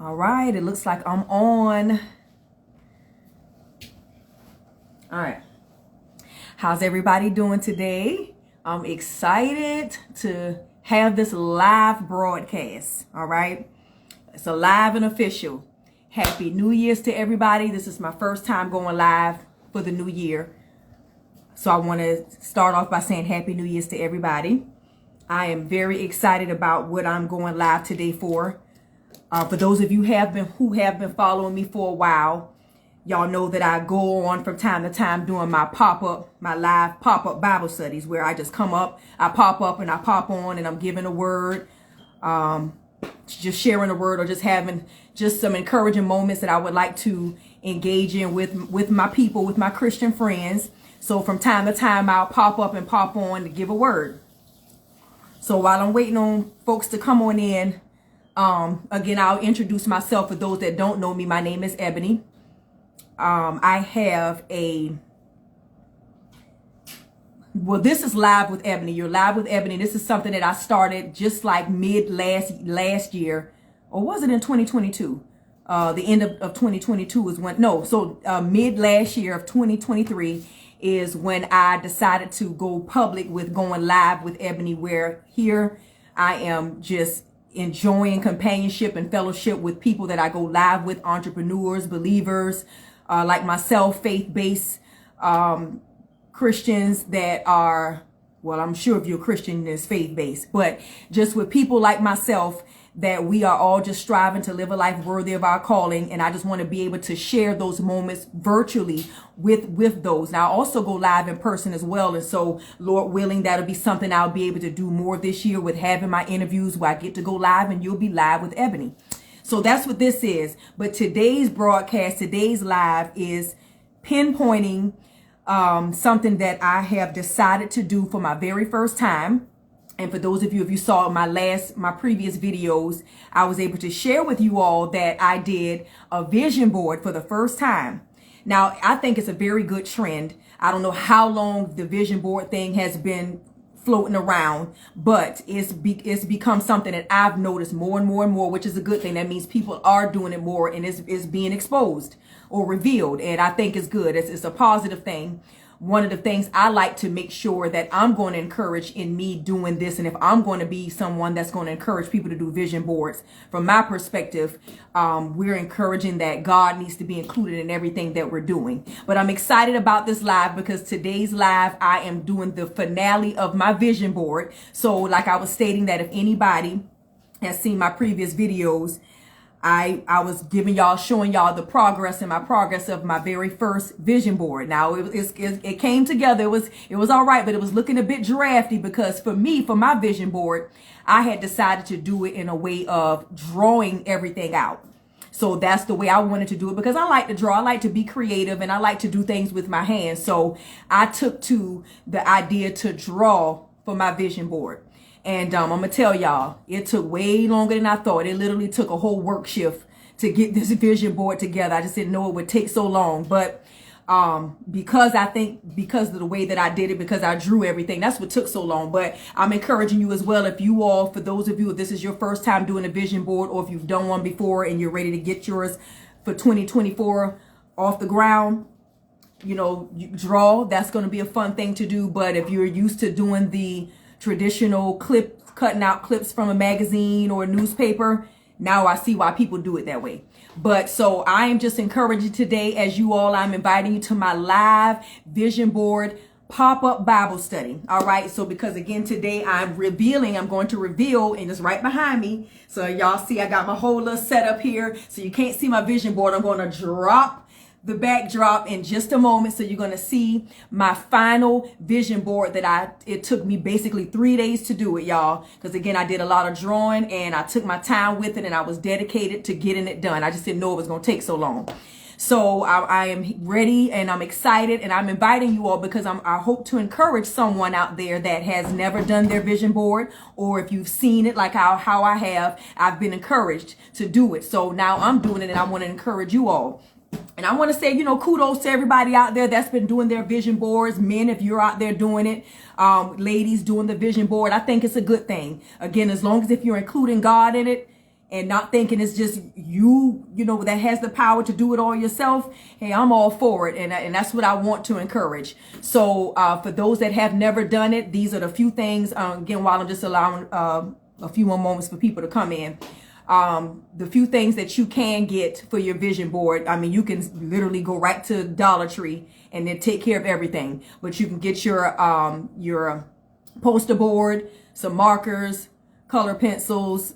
All right, it looks like I'm on. All right. How's everybody doing today? I'm excited to have this live broadcast. All right. It's a live and official. Happy New Year's to everybody. This is my first time going live for the new year. So I want to start off by saying Happy New Year's to everybody. I am very excited about what I'm going live today for. For those of you who have been following me for a while, y'all know that I go on from time to time doing my live pop-up Bible studies where I just come up, I pop up and I pop on and I'm giving a word, just sharing a word or just having just some encouraging moments that I would like to engage in with my people, with my Christian friends. So from time to time, I'll pop up and pop on to give a word. So while I'm waiting on folks to come on in, again, I'll introduce myself. For those that don't know me, my name is Ebony. I have this is Live with Ebony. You're Live with Ebony. This is something that I started just like mid last year, or was it in 2022? The end of 2022 is when, mid last year of 2023 is when I decided to go public with going live with Ebony, where here I am just enjoying companionship and fellowship with people that I go live with, entrepreneurs, believers, like myself, faith-based Christians that are, well, I'm sure if you're a Christian, it's faith-based, but just with people like myself that we are all just striving to live a life worthy of our calling. And I just want to be able to share those moments virtually with those. Now I also go live in person as well. And so Lord willing, that'll be something I'll be able to do more this year with having my interviews where I get to go live and you'll be live with Ebony. So that's what this is. But today's broadcast, today's live is pinpointing something that I have decided to do for my very first time. And for those of you, if you saw my previous videos, I was able to share with you all that I did a vision board for the first time. Now, I think it's a very good trend. I don't know how long the vision board thing has been floating around, but it's become something that I've noticed more and more and more, which is a good thing. That means people are doing it more and it's being exposed or revealed. And I think it's good. It's a positive thing. One of the things I like to make sure that I'm going to encourage in me doing this, and if I'm going to be someone that's going to encourage people to do vision boards, from my perspective, we're encouraging that God needs to be included in everything that we're doing. But I'm excited about this live because today's live, I am doing the finale of my vision board. So like I was stating, that if anybody has seen my previous videos, I was showing y'all the progress of my very first vision board. Now it came together. It was all right, but it was looking a bit drafty because for my vision board, I had decided to do it in a way of drawing everything out. So that's the way I wanted to do it because I like to draw. I like to be creative and I like to do things with my hands. So I took to the idea to draw for my vision board. And I'm going to tell y'all, it took way longer than I thought. It literally took a whole work shift to get this vision board together. I just didn't know it would take so long. But because of the way that I did it, because I drew everything, that's what took so long. But I'm encouraging you as well, for those of you, if this is your first time doing a vision board, or if you've done one before and you're ready to get yours for 2024 off the ground, you draw. That's going to be a fun thing to do. But if you're used to doing the traditional cutting out clips from a magazine or a newspaper, now I see why people do it that way. But so I am just encouraging today, as you all, I'm inviting you to my live vision board pop-up Bible study. All right. So because again, today I'm going to reveal, and it's right behind me. So y'all see, I got my whole little setup here. So you can't see my vision board. I'm going to drop the backdrop in just a moment. So you're going to see my final vision board that it took me basically 3 days to do it, y'all. Because again, I did a lot of drawing and I took my time with it and I was dedicated to getting it done. I just didn't know it was going to take so long. So I am ready and I'm excited and I'm inviting you all because I hope to encourage someone out there that has never done their vision board, or if you've seen it like how I have, I've been encouraged to do it. So now I'm doing it and I want to encourage you all. And I want to say, kudos to everybody out there that's been doing their vision boards. Men, if you're out there doing it, ladies doing the vision board, I think it's a good thing. Again, as long as if you're including God in it and not thinking it's just you know, that has the power to do it all yourself, hey, I'm all for it. And that's what I want to encourage. So for those that have never done it, these are the few things, again, while I'm just allowing a few more moments for people to come in. The few things that you can get for your vision board. I mean, you can literally go right to Dollar Tree and then take care of everything. But you can get your poster board, some markers, color pencils,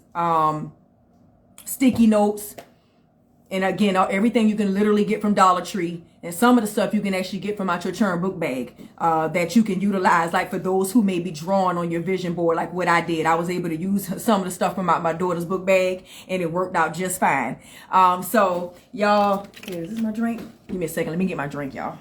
sticky notes, and again, everything you can literally get from Dollar Tree. And some of the stuff you can actually get from out your churn book bag that you can utilize, like for those who may be drawn on your vision board, like what I did. I was able to use some of the stuff from out my daughter's book bag, and it worked out just fine. So y'all, is this my drink? Give me a second. Let me get my drink, y'all.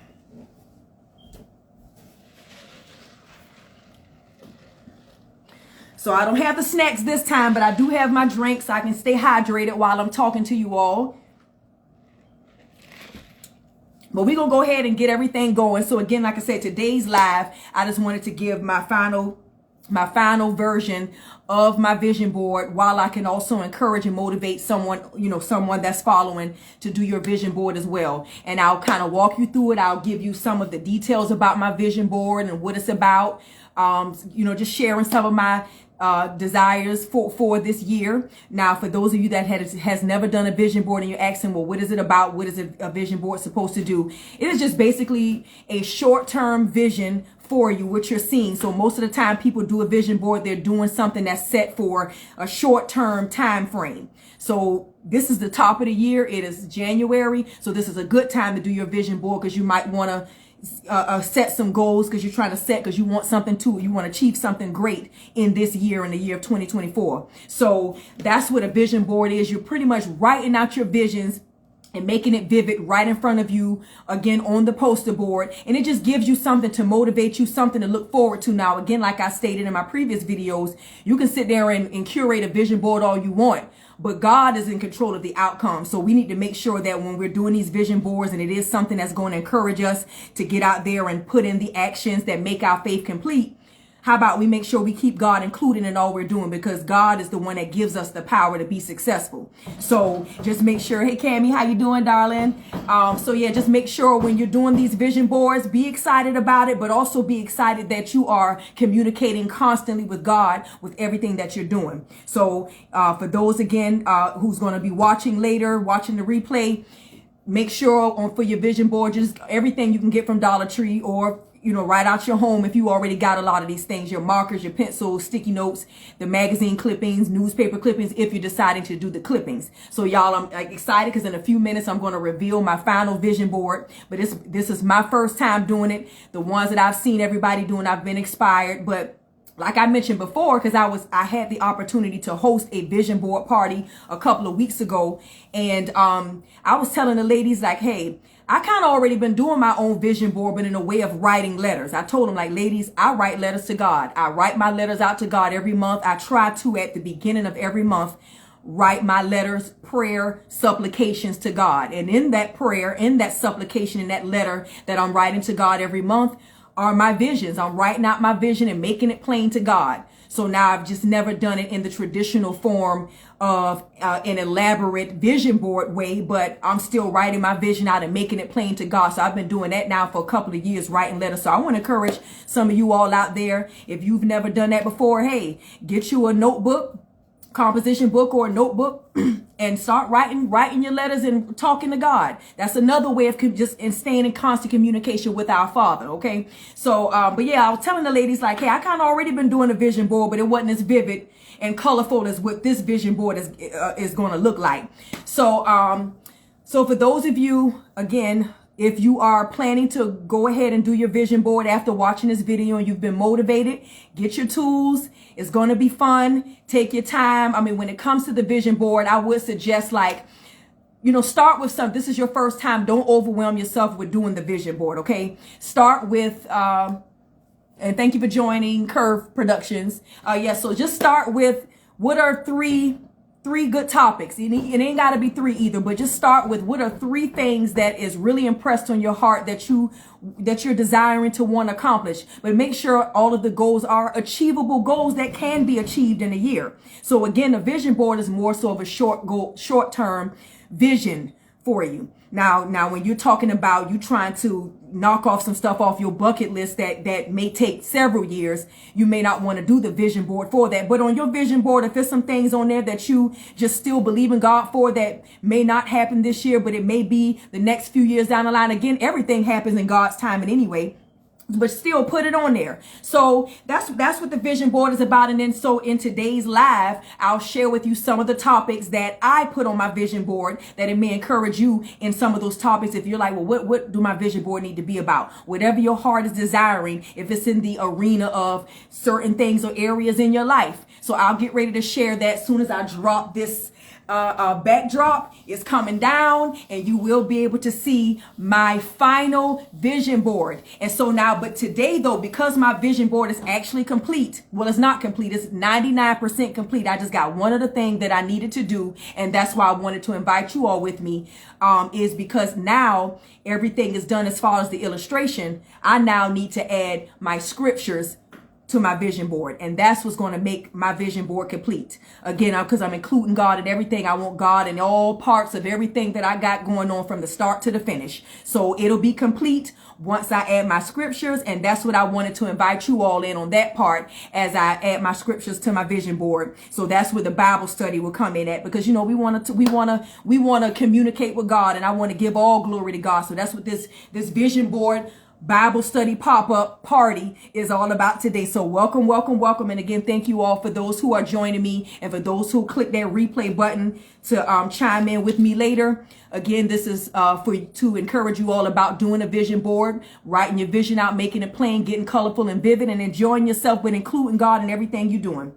So I don't have the snacks this time, but I do have my drink so I can stay hydrated while I'm talking to you all. But we're going to go ahead and get everything going. So again, like I said, today's live, I just wanted to give my final version of my vision board, while I can also encourage and motivate someone, you know, someone that's following to do your vision board as well. And I'll kind of walk you through it. I'll give you some of the details about my vision board and what it's about. You know, just sharing some of my desires for this year. Now, for those of you that has never done a vision board and you're asking, well, what is it about? What is a vision board supposed to do? It is just basically a short-term vision for you, what you're seeing. So most of the time people do a vision board, they're doing something that's set for a short-term time frame. So this is the top of the year. It is January. So this is a good time to do your vision board, because you might want to set some goals, because you're trying to set, because you want something you want to achieve something great in this year, in the year of 2024. So that's what a vision board is. You're pretty much writing out your visions and making it vivid right in front of you, again, on the poster board. And it just gives you something to motivate you, something to look forward to. Now, again, like I stated in my previous videos, you can sit there and curate a vision board all you want, but God is in control of the outcome. So we need to make sure that when we're doing these vision boards, and it is something that's going to encourage us to get out there and put in the actions that make our faith complete, how about we make sure we keep God included in all we're doing, because God is the one that gives us the power to be successful. So just make sure, hey Cammie, how you doing, darling? So yeah, just make sure when you're doing these vision boards, be excited about it, but also be excited that you are communicating constantly with God with everything that you're doing. So for those, again, who's going to be watching later, watching the replay, make sure for your vision board, just everything you can get from Dollar Tree, or you know, right out your home, if you already got a lot of these things, your markers, your pencils, sticky notes, the magazine clippings, newspaper clippings, if you're deciding to do the clippings. So y'all, I'm excited, because in a few minutes, I'm going to reveal my final vision board. But this is my first time doing it. The ones that I've seen everybody doing, I've been inspired. But like I mentioned before, because I had the opportunity to host a vision board party a couple of weeks ago. And I was telling the ladies, like, hey, I kind of already been doing my own vision board, but in a way of writing letters. I told them, like, ladies, I write letters to God. I write my letters out to God every month. I try to, at the beginning of every month, write my letters, prayer, supplications to God. And in that prayer, in that supplication, in that letter that I'm writing to God every month, are my visions. I'm writing out my vision and making it plain to God. So now I've just never done it in the traditional form of an elaborate vision board way, but I'm still writing my vision out and making it plain to God. So I've been doing that now for a couple of years, writing letters. So I want to encourage some of you all out there, if you've never done that before, hey, get you a notebook, composition book or a notebook, and start writing your letters and talking to God. That's another way of just staying in constant communication with our Father. Okay. So, but yeah, I was telling the ladies, like, hey, I kind of already been doing a vision board, but it wasn't as vivid and colorful as what this vision board is going to look like. So, so for those of you, again, if you are planning to go ahead and do your vision board after watching this video and you've been motivated, get your tools. It's going to be fun. Take your time. I mean, when it comes to the vision board, I would suggest, like, you know, start with something. This is your first time. Don't overwhelm yourself with doing the vision board. Okay. Start with, and thank you for joining Curve Productions. Yeah. So just start with, what are three three good topics. It ain't got to be three either, but just start with what are three things that is really impressed on your heart that you're desiring to want to accomplish. But make sure all of the goals are achievable goals that can be achieved in a year. So again, a vision board is more so of a short-term vision for you. Now, when you're talking about you trying to knock off some stuff off your bucket list that may take several years, you may not want to do the vision board for that. But on your vision board, if there's some things on there that you just still believe in God for that may not happen this year, but it may be the next few years down the line. Again, everything happens in God's timing anyway. But still put it on there. So that's what the vision board is about. And then so in today's live, I'll share with you some of the topics that I put on my vision board that it may encourage you in some of those topics. If you're like, well, what do my vision board need to be about? Whatever your heart is desiring, if it's in the arena of certain things or areas in your life. So I'll get ready to share that as soon as I drop this backdrop is coming down, and you will be able to see my final vision board. And so now, but today though, because my vision board is actually complete, well, it's not complete, it's 99% complete. I just got one other thing that I needed to do, and that's why I wanted to invite you all with me, is because now everything is done as far as the illustration. I now need to add my scriptures to my vision board, and that's what's going to make my vision board complete. Again, because I'm including God in everything. I want God in all parts of everything that I got going on from the start to the finish. So it'll be complete once I add my scriptures, and that's what I wanted to invite you all in on that part as I add my scriptures to my vision board. So that's where the Bible study will come in at, because we want to communicate with God, and I want to give all glory to God. So that's what this vision board Bible study pop-up party is all about today. So welcome, welcome, welcome. And again, thank you all for those who are joining me, and for those who click that replay button to chime in with me later. Again, this is to encourage you all about doing a vision board, writing your vision out, making it plain, getting colorful and vivid, and enjoying yourself, but including God in everything you're doing.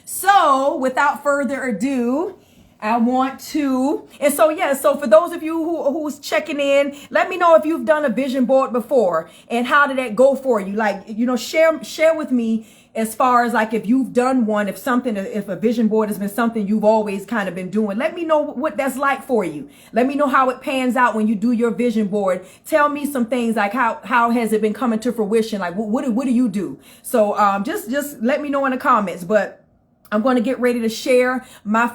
So without further ado, I want to, and so yeah, so for those of you who's checking in, let me know if you've done a vision board before, and how did that go for you? Like, share with me as far as like if you've done one, if a vision board has been something you've always kind of been doing. Let me know what that's like for you. Let me know how it pans out when you do your vision board. Tell me some things like how has it been coming to fruition? Like what do you do? So just let me know in the comments. But I'm going to get ready to share my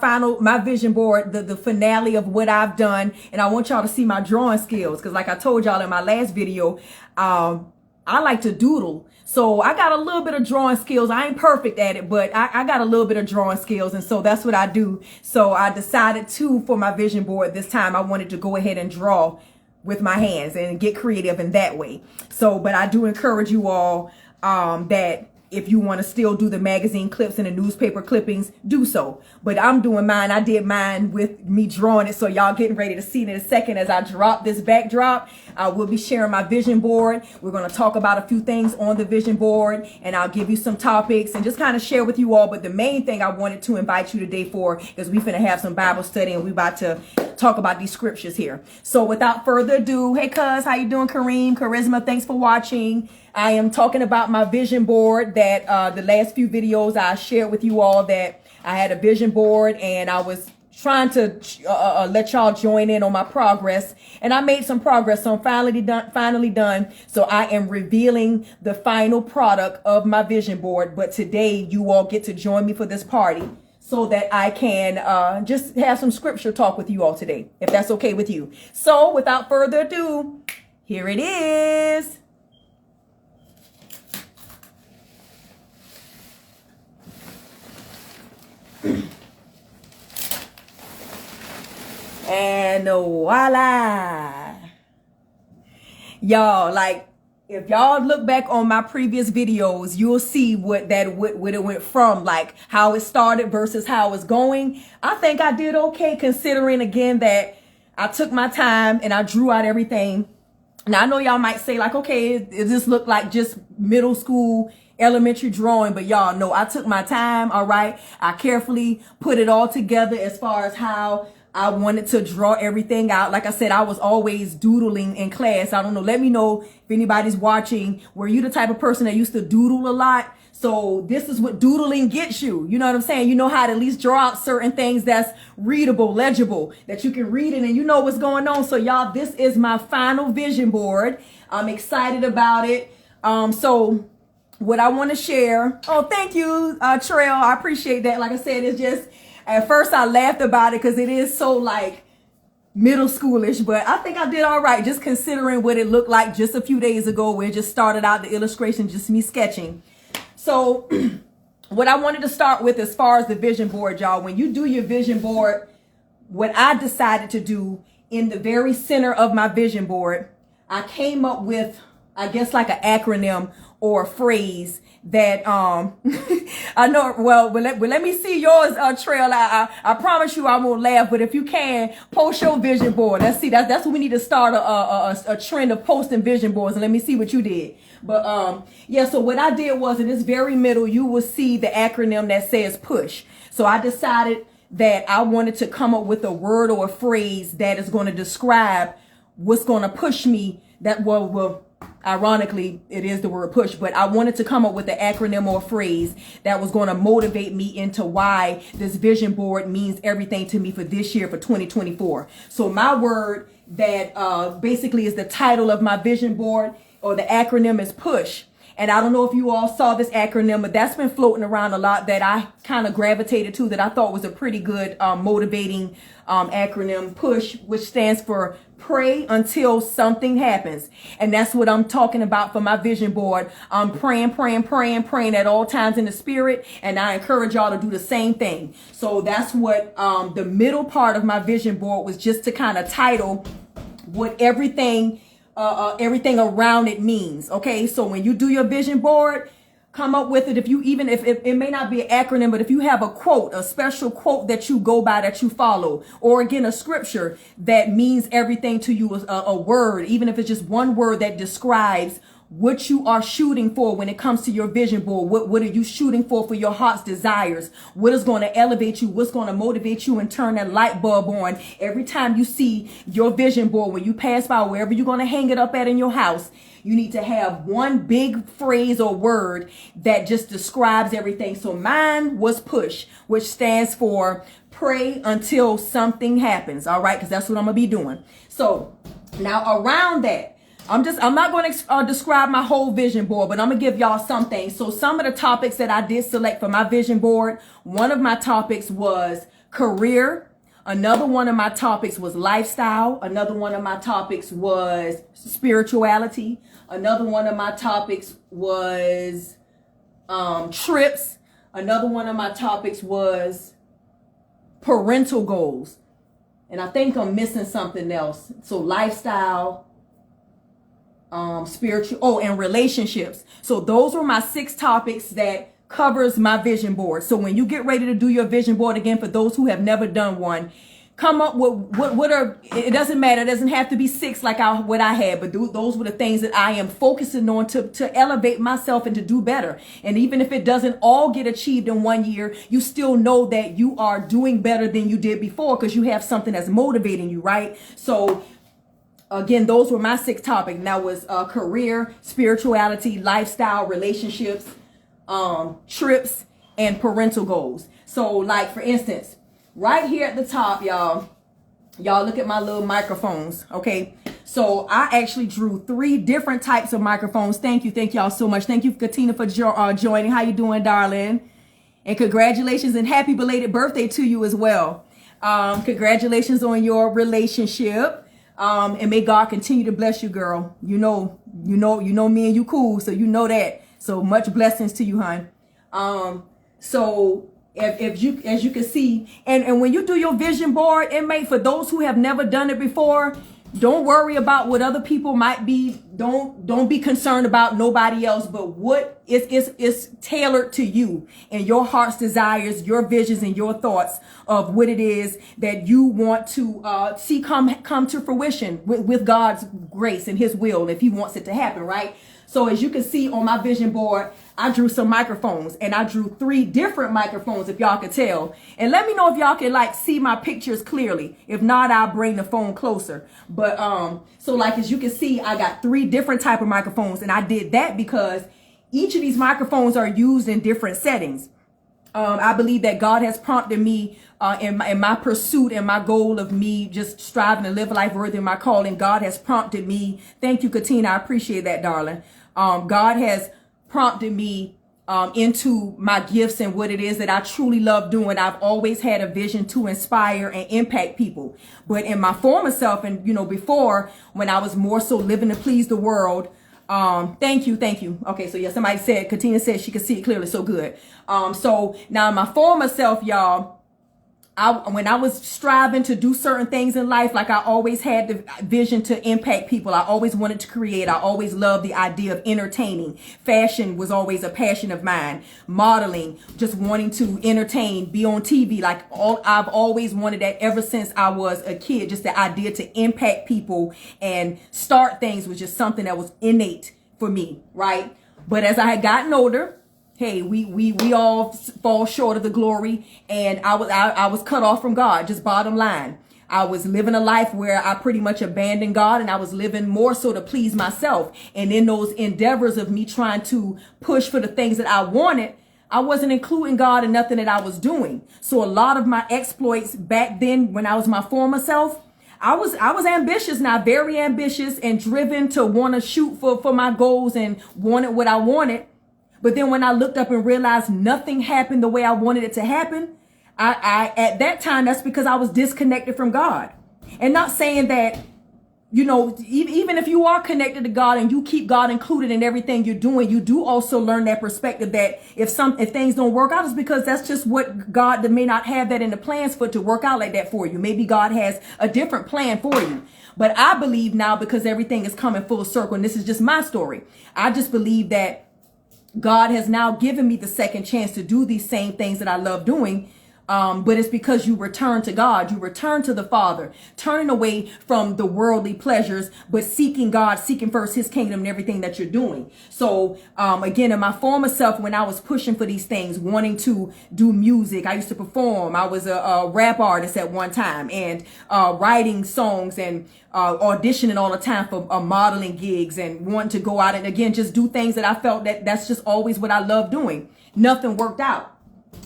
vision board, the finale of what I've done. And I want y'all to see my drawing skills. Because like I told y'all in my last video, I like to doodle. So I got a little bit of drawing skills. I ain't perfect at it, but I got a little bit of drawing skills. And so that's what I do. So I decided for my vision board this time, I wanted to go ahead and draw with my hands and get creative in that way. So, but I do encourage you all that if you want to still do the magazine clips and the newspaper clippings, do so. But I'm doing mine. I did mine with me drawing it. So y'all getting ready to see it in a second as I drop this backdrop. I will be sharing my vision board. We're going to talk about a few things on the vision board, and I'll give you some topics and just kind of share with you all. But the main thing I wanted to invite you today for is we finna have some Bible study, and we about to talk about these scriptures here. So without further ado, hey cuz, how you doing? Kareem, Charisma, thanks for watching. I am talking about my vision board that the last few videos I shared with you all, that I had a vision board and I was trying to let y'all join in on my progress, and I made some progress. So I'm finally done. So I am revealing the final product of my vision board. But today you all get to join me for this party so that I can just have some scripture talk with you all today, if that's okay with you. So without further ado, here it is. And voila. Y'all, like, if y'all look back on my previous videos, you'll see what it went from, like how it started versus how it's going. I think I did okay, considering again that I took my time and I drew out everything. Now I know y'all might say like, okay, it just looked like just middle school, elementary drawing, but y'all know I took my time. All right. I carefully put it all together as far as how I wanted to draw everything out. Like I said, I was always doodling in class. I don't know. Let me know if anybody's watching. Were you the type of person that used to doodle a lot? So this is what doodling gets you. You know what I'm saying? You know how to at least draw out certain things that's readable, legible, that you can read it and you know what's going on. So y'all, this is my final vision board. I'm excited about it. So what I want to share. Oh, thank you, Trail. I appreciate that. Like I said, it's just, at first I laughed about it because it is so like middle schoolish, but I think I did all right just considering what it looked like just a few days ago where it just started out the illustration, just me sketching. So what I wanted to start with as far as the vision board, y'all, when you do your vision board, what I decided to do in the very center of my vision board, I came up with, I guess, like an acronym or a phrase that I know. Well, let me see yours, Trail. I promise you I won't laugh, but if you can, post your vision board. Let's see. That's what we need to start a trend of posting vision boards, and let me see what you did. But yeah, so what I did was in this very middle, you will see the acronym that says push. So I decided that I wanted to come up with a word or a phrase that is going to describe what's going to push me. That will ironically, it is the word push, but I wanted to come up with an acronym or a phrase that was going to motivate me into why this vision board means everything to me for this year, for 2024. So my word that basically is the title of my vision board, or the acronym, is push. And I don't know if you all saw this acronym, but that's been floating around a lot that I kind of gravitated to, that I thought was a pretty good motivating acronym. Push, which stands for pray until something happens. And that's what I'm talking about for my vision board. I'm praying at all times in the spirit. And I encourage y'all to do the same thing. So that's what the middle part of my vision board was, just to kind of title what everything around it means. Okay, so when you do your vision board, come up with it. If it may not be an acronym, but if you have a quote, a special quote that you go by, that you follow, or again, a scripture that means everything to you, a word, even if it's just one word that describes what you are shooting for when it comes to your vision board. What are you shooting for your heart's desires? What is going to elevate you? What's going to motivate you and turn that light bulb on every time you see your vision board? When you pass by, wherever you're going to hang it up at in your house, you need to have one big phrase or word that just describes everything. So mine was push, which stands for pray until something happens. All right, because that's what I'm going to be doing. So now around that, I'm not going to describe my whole vision board, but I'm going to give y'all some things. So some of the topics that I did select for my vision board, one of my topics was career. Another one of my topics was lifestyle. Another one of my topics was spirituality. Another one of my topics was trips. Another one of my topics was parental goals. And I think I'm missing something else. So lifestyle, spiritual, and relationships. So those were my 6 topics that covers my vision board. So when you get ready to do your vision board, again, for those who have never done one, come up with what are, it doesn't matter. It doesn't have to be 6 like what I had, but those were the things that I am focusing on to elevate myself and to do better. And even if it doesn't all get achieved in one year, you still know that you are doing better than you did before, because you have something that's motivating you, right? So again, those were my 6 topics. And that was career, spirituality, lifestyle, relationships, trips, and parental goals. So like, for instance, right here at the top, y'all look at my little microphones. Okay. So I actually drew 3 different types of microphones. Thank y'all so much. Thank you, Katina, for joining. How you doing, darling? And congratulations and happy belated birthday to you as well. Congratulations on your relationship. And may God continue to bless you, girl. You know me and you cool, so you know that. So much blessings to you, hon. So as you can see, and when you do your vision board, for those who have never done it before, don't worry about what other people might be. Don't be concerned about nobody else, but what is tailored to you and your heart's desires, your visions, and your thoughts of what it is that you want to see come to fruition with God's grace and His will, if He wants it to happen, right? So as you can see on my vision board, I drew some microphones, and I drew 3 different microphones, if y'all can tell. And let me know if y'all can see my pictures clearly. If not, I'll bring the phone closer. But so as you can see, I got 3 different type of microphones, and I did that because each of these microphones are used in different settings. I believe that God has prompted me in my pursuit and my goal of me just striving to live a life worthy of my calling. God has prompted me. Thank you, Katina. I appreciate that, darling. God has prompted me into my gifts and what it is that I truly love doing. I've always had a vision to inspire and impact people. But in my former self and, before, when I was more so living to please the world, thank you. Okay, so yeah, somebody said, Katina said she could see it clearly, so good. So now my former self, y'all, when I was striving to do certain things in life, like I always had the vision to impact people. I always wanted to create. I always loved the idea of entertaining. Fashion was always a passion of mine. Modeling, just wanting to entertain, be on TV. I've always wanted that ever since I was a kid. Just the idea to impact people and start things was just something that was innate for me, right? But as I had gotten older, hey, we all fall short of the glory, and I was cut off from God. Just bottom line, I was living a life where I pretty much abandoned God, and I was living more so to please myself. And in those endeavors of me trying to push for the things that I wanted, I wasn't including God in nothing that I was doing. So a lot of my exploits back then, when I was my former self, I was ambitious now, very ambitious and driven to want to shoot for my goals and wanted what I wanted. But then when I looked up and realized nothing happened the way I wanted it to happen, I at that time, that's because I was disconnected from God. And not saying that, even if you are connected to God and you keep God included in everything you're doing, you do also learn that perspective that if things don't work out, it's because that's just what God may not have that in the plans for it to work out like that for you. Maybe God has a different plan for you. But I believe now, because everything is coming full circle, and this is just my story, I just believe that God has now given me the second chance to do these same things that I love doing. But it's because you return to God, you return to the Father, turning away from the worldly pleasures, but seeking God, seeking first his kingdom and everything that you're doing. So, again, in my former self, when I was pushing for these things, wanting to do music, I used to perform. I was a rap artist at one time, and writing songs and auditioning all the time for modeling gigs and wanting to go out and again, just do things that I felt that's just always what I love doing. Nothing worked out.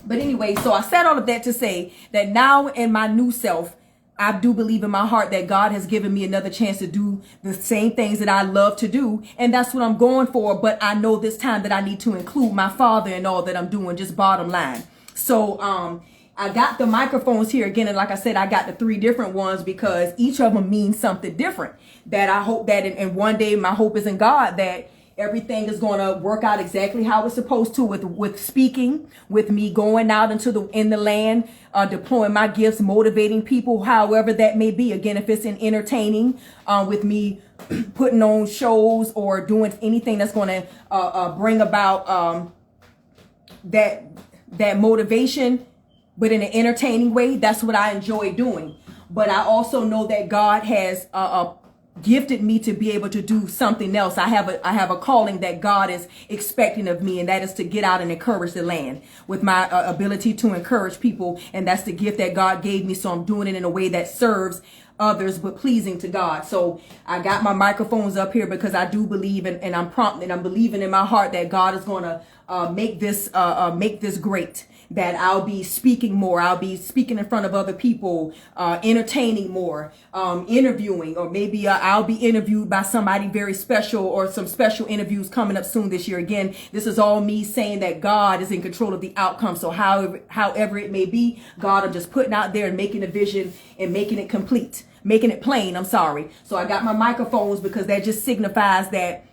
But anyway, so I said all of that to say that now in my new self, I do believe in my heart that God has given me another chance to do the same things that I love to do. And that's what I'm going for. But I know this time that I need to include my Father in all that I'm doing, just bottom line. So I got the microphones here again. And like I said, I got the 3 different ones because each of them means something different. That I hope that in one day, my hope is in God that everything is going to work out exactly how it's supposed to with speaking, with me going out in the land, deploying my gifts, motivating people, however that may be. Again, if it's in entertaining, with me putting on shows or doing anything that's going to bring about that motivation, but in an entertaining way, that's what I enjoy doing. But I also know that God has gifted me to be able to do something else. I have a calling that God is expecting of me, and that is to get out and encourage the land with my ability to encourage people. And that's the gift that God gave me. So I'm doing it in a way that serves others, but pleasing to God. So I got my microphones up here because I do believe and I'm believing in my heart that God is going to make this great. That I'll be speaking more. I'll be speaking in front of other people, entertaining more, interviewing, or maybe I'll be interviewed by somebody very special or some special interviews coming up soon this year. Again, this is all me saying that God is in control of the outcome. So however it may be, God, I'm just putting out there and making a vision and making it complete, making it plain. I'm sorry. So I got my microphones because that just signifies that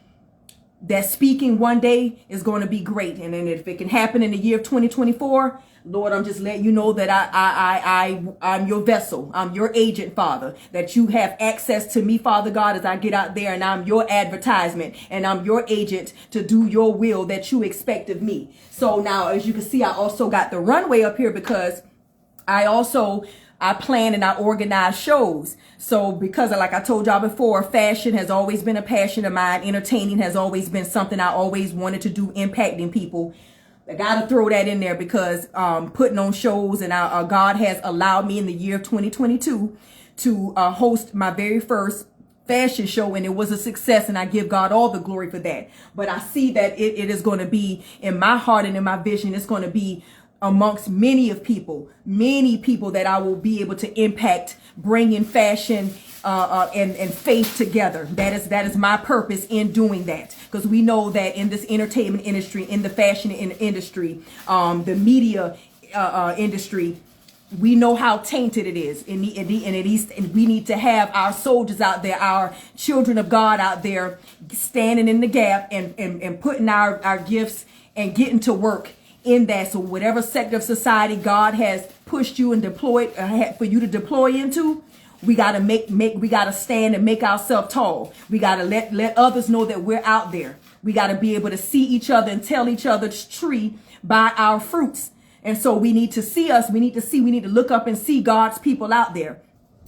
speaking one day is going to be great. And then if it can happen in the year of 2024, Lord, I'm just letting you know that I'm your vessel. I'm your agent, Father, that you have access to me, Father God, as I get out there, and I'm your advertisement and I'm your agent to do your will that you expect of me. So now, as you can see, I also got the runway up here because I plan and I organize shows. So because like I told y'all before, fashion has always been a passion of mine. Entertaining has always been something I always wanted to do, impacting people. I got to throw that in there because putting on shows, and God has allowed me in the year of 2022 to host my very first fashion show, and it was a success, and I give God all the glory for that. But I see that it is going to be in my heart and in my vision. It's going to be amongst many people that I will be able to impact, bringing fashion and faith together. That is my purpose in doing that, because we know that in this entertainment industry, in the fashion industry, the media industry, we know how tainted it is, and we need to have our soldiers out there, our children of God out there, standing in the gap and putting our gifts and getting to work in that. So whatever sector of society God has pushed you and deployed for you to deploy into, we gotta we gotta stand and make ourselves tall. We gotta let others know that we're out there. We gotta be able to see each other and tell each other's tree by our fruits. And so we need to see we need to look up and see God's people out there.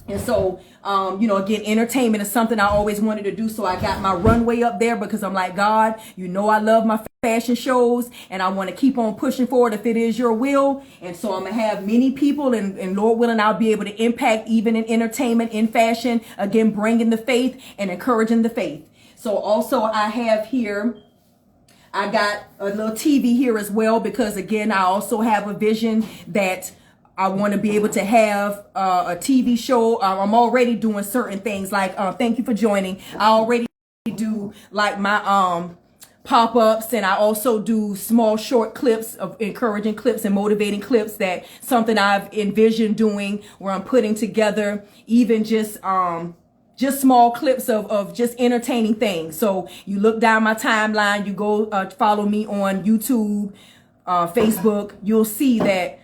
And so, again, entertainment is something I always wanted to do. So I got my runway up there because I'm like, God, I love my fashion shows, and I want to keep on pushing forward if it is your will. And so I'm going to have many people, and Lord willing, I'll be able to impact even in entertainment, in fashion, again, bringing the faith and encouraging the faith. So also I have here, I got a little TV here as well, because again, I also have a vision that I want to be able to have a TV show. I'm already doing certain things like, thank you for joining. I already do like my pop-ups, and I also do small short clips of encouraging clips and motivating clips. That something I've envisioned doing, where I'm putting together even just small clips of just entertaining things. So you look down my timeline, you go follow me on YouTube, Facebook, you'll see that,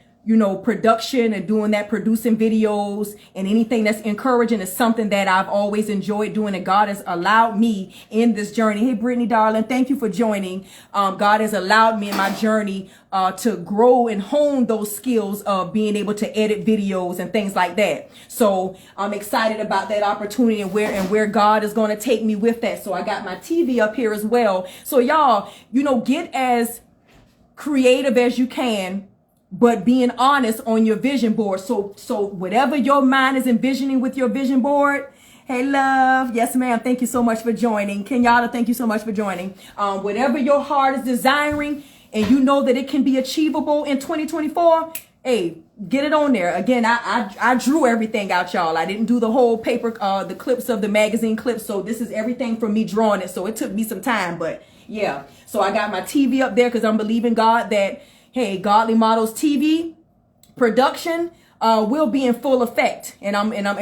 production and doing that, producing videos and anything that's encouraging is something that I've always enjoyed doing, and God has allowed me in this journey. Hey, Brittany, darling, thank you for joining. God has allowed me in my journey to grow and hone those skills of being able to edit videos and things like that. So I'm excited about that opportunity and where God is going to take me with that. So I got my TV up here as well. So y'all, get as creative as you can, but being honest on your vision board. So whatever your mind is envisioning with your vision board. Hey, love. Yes, ma'am. Thank you so much for joining. Kenyatta, thank you so much for joining. Whatever your heart is desiring, and you know that it can be achievable in 2024, hey, get it on there. Again, I drew everything out, y'all. I didn't do the whole paper, the clips of the magazine clips. So this is everything from me drawing it. So it took me some time, but yeah. So I got my TV up there because I'm believing God that, hey, Godly Models TV production will be in full effect, and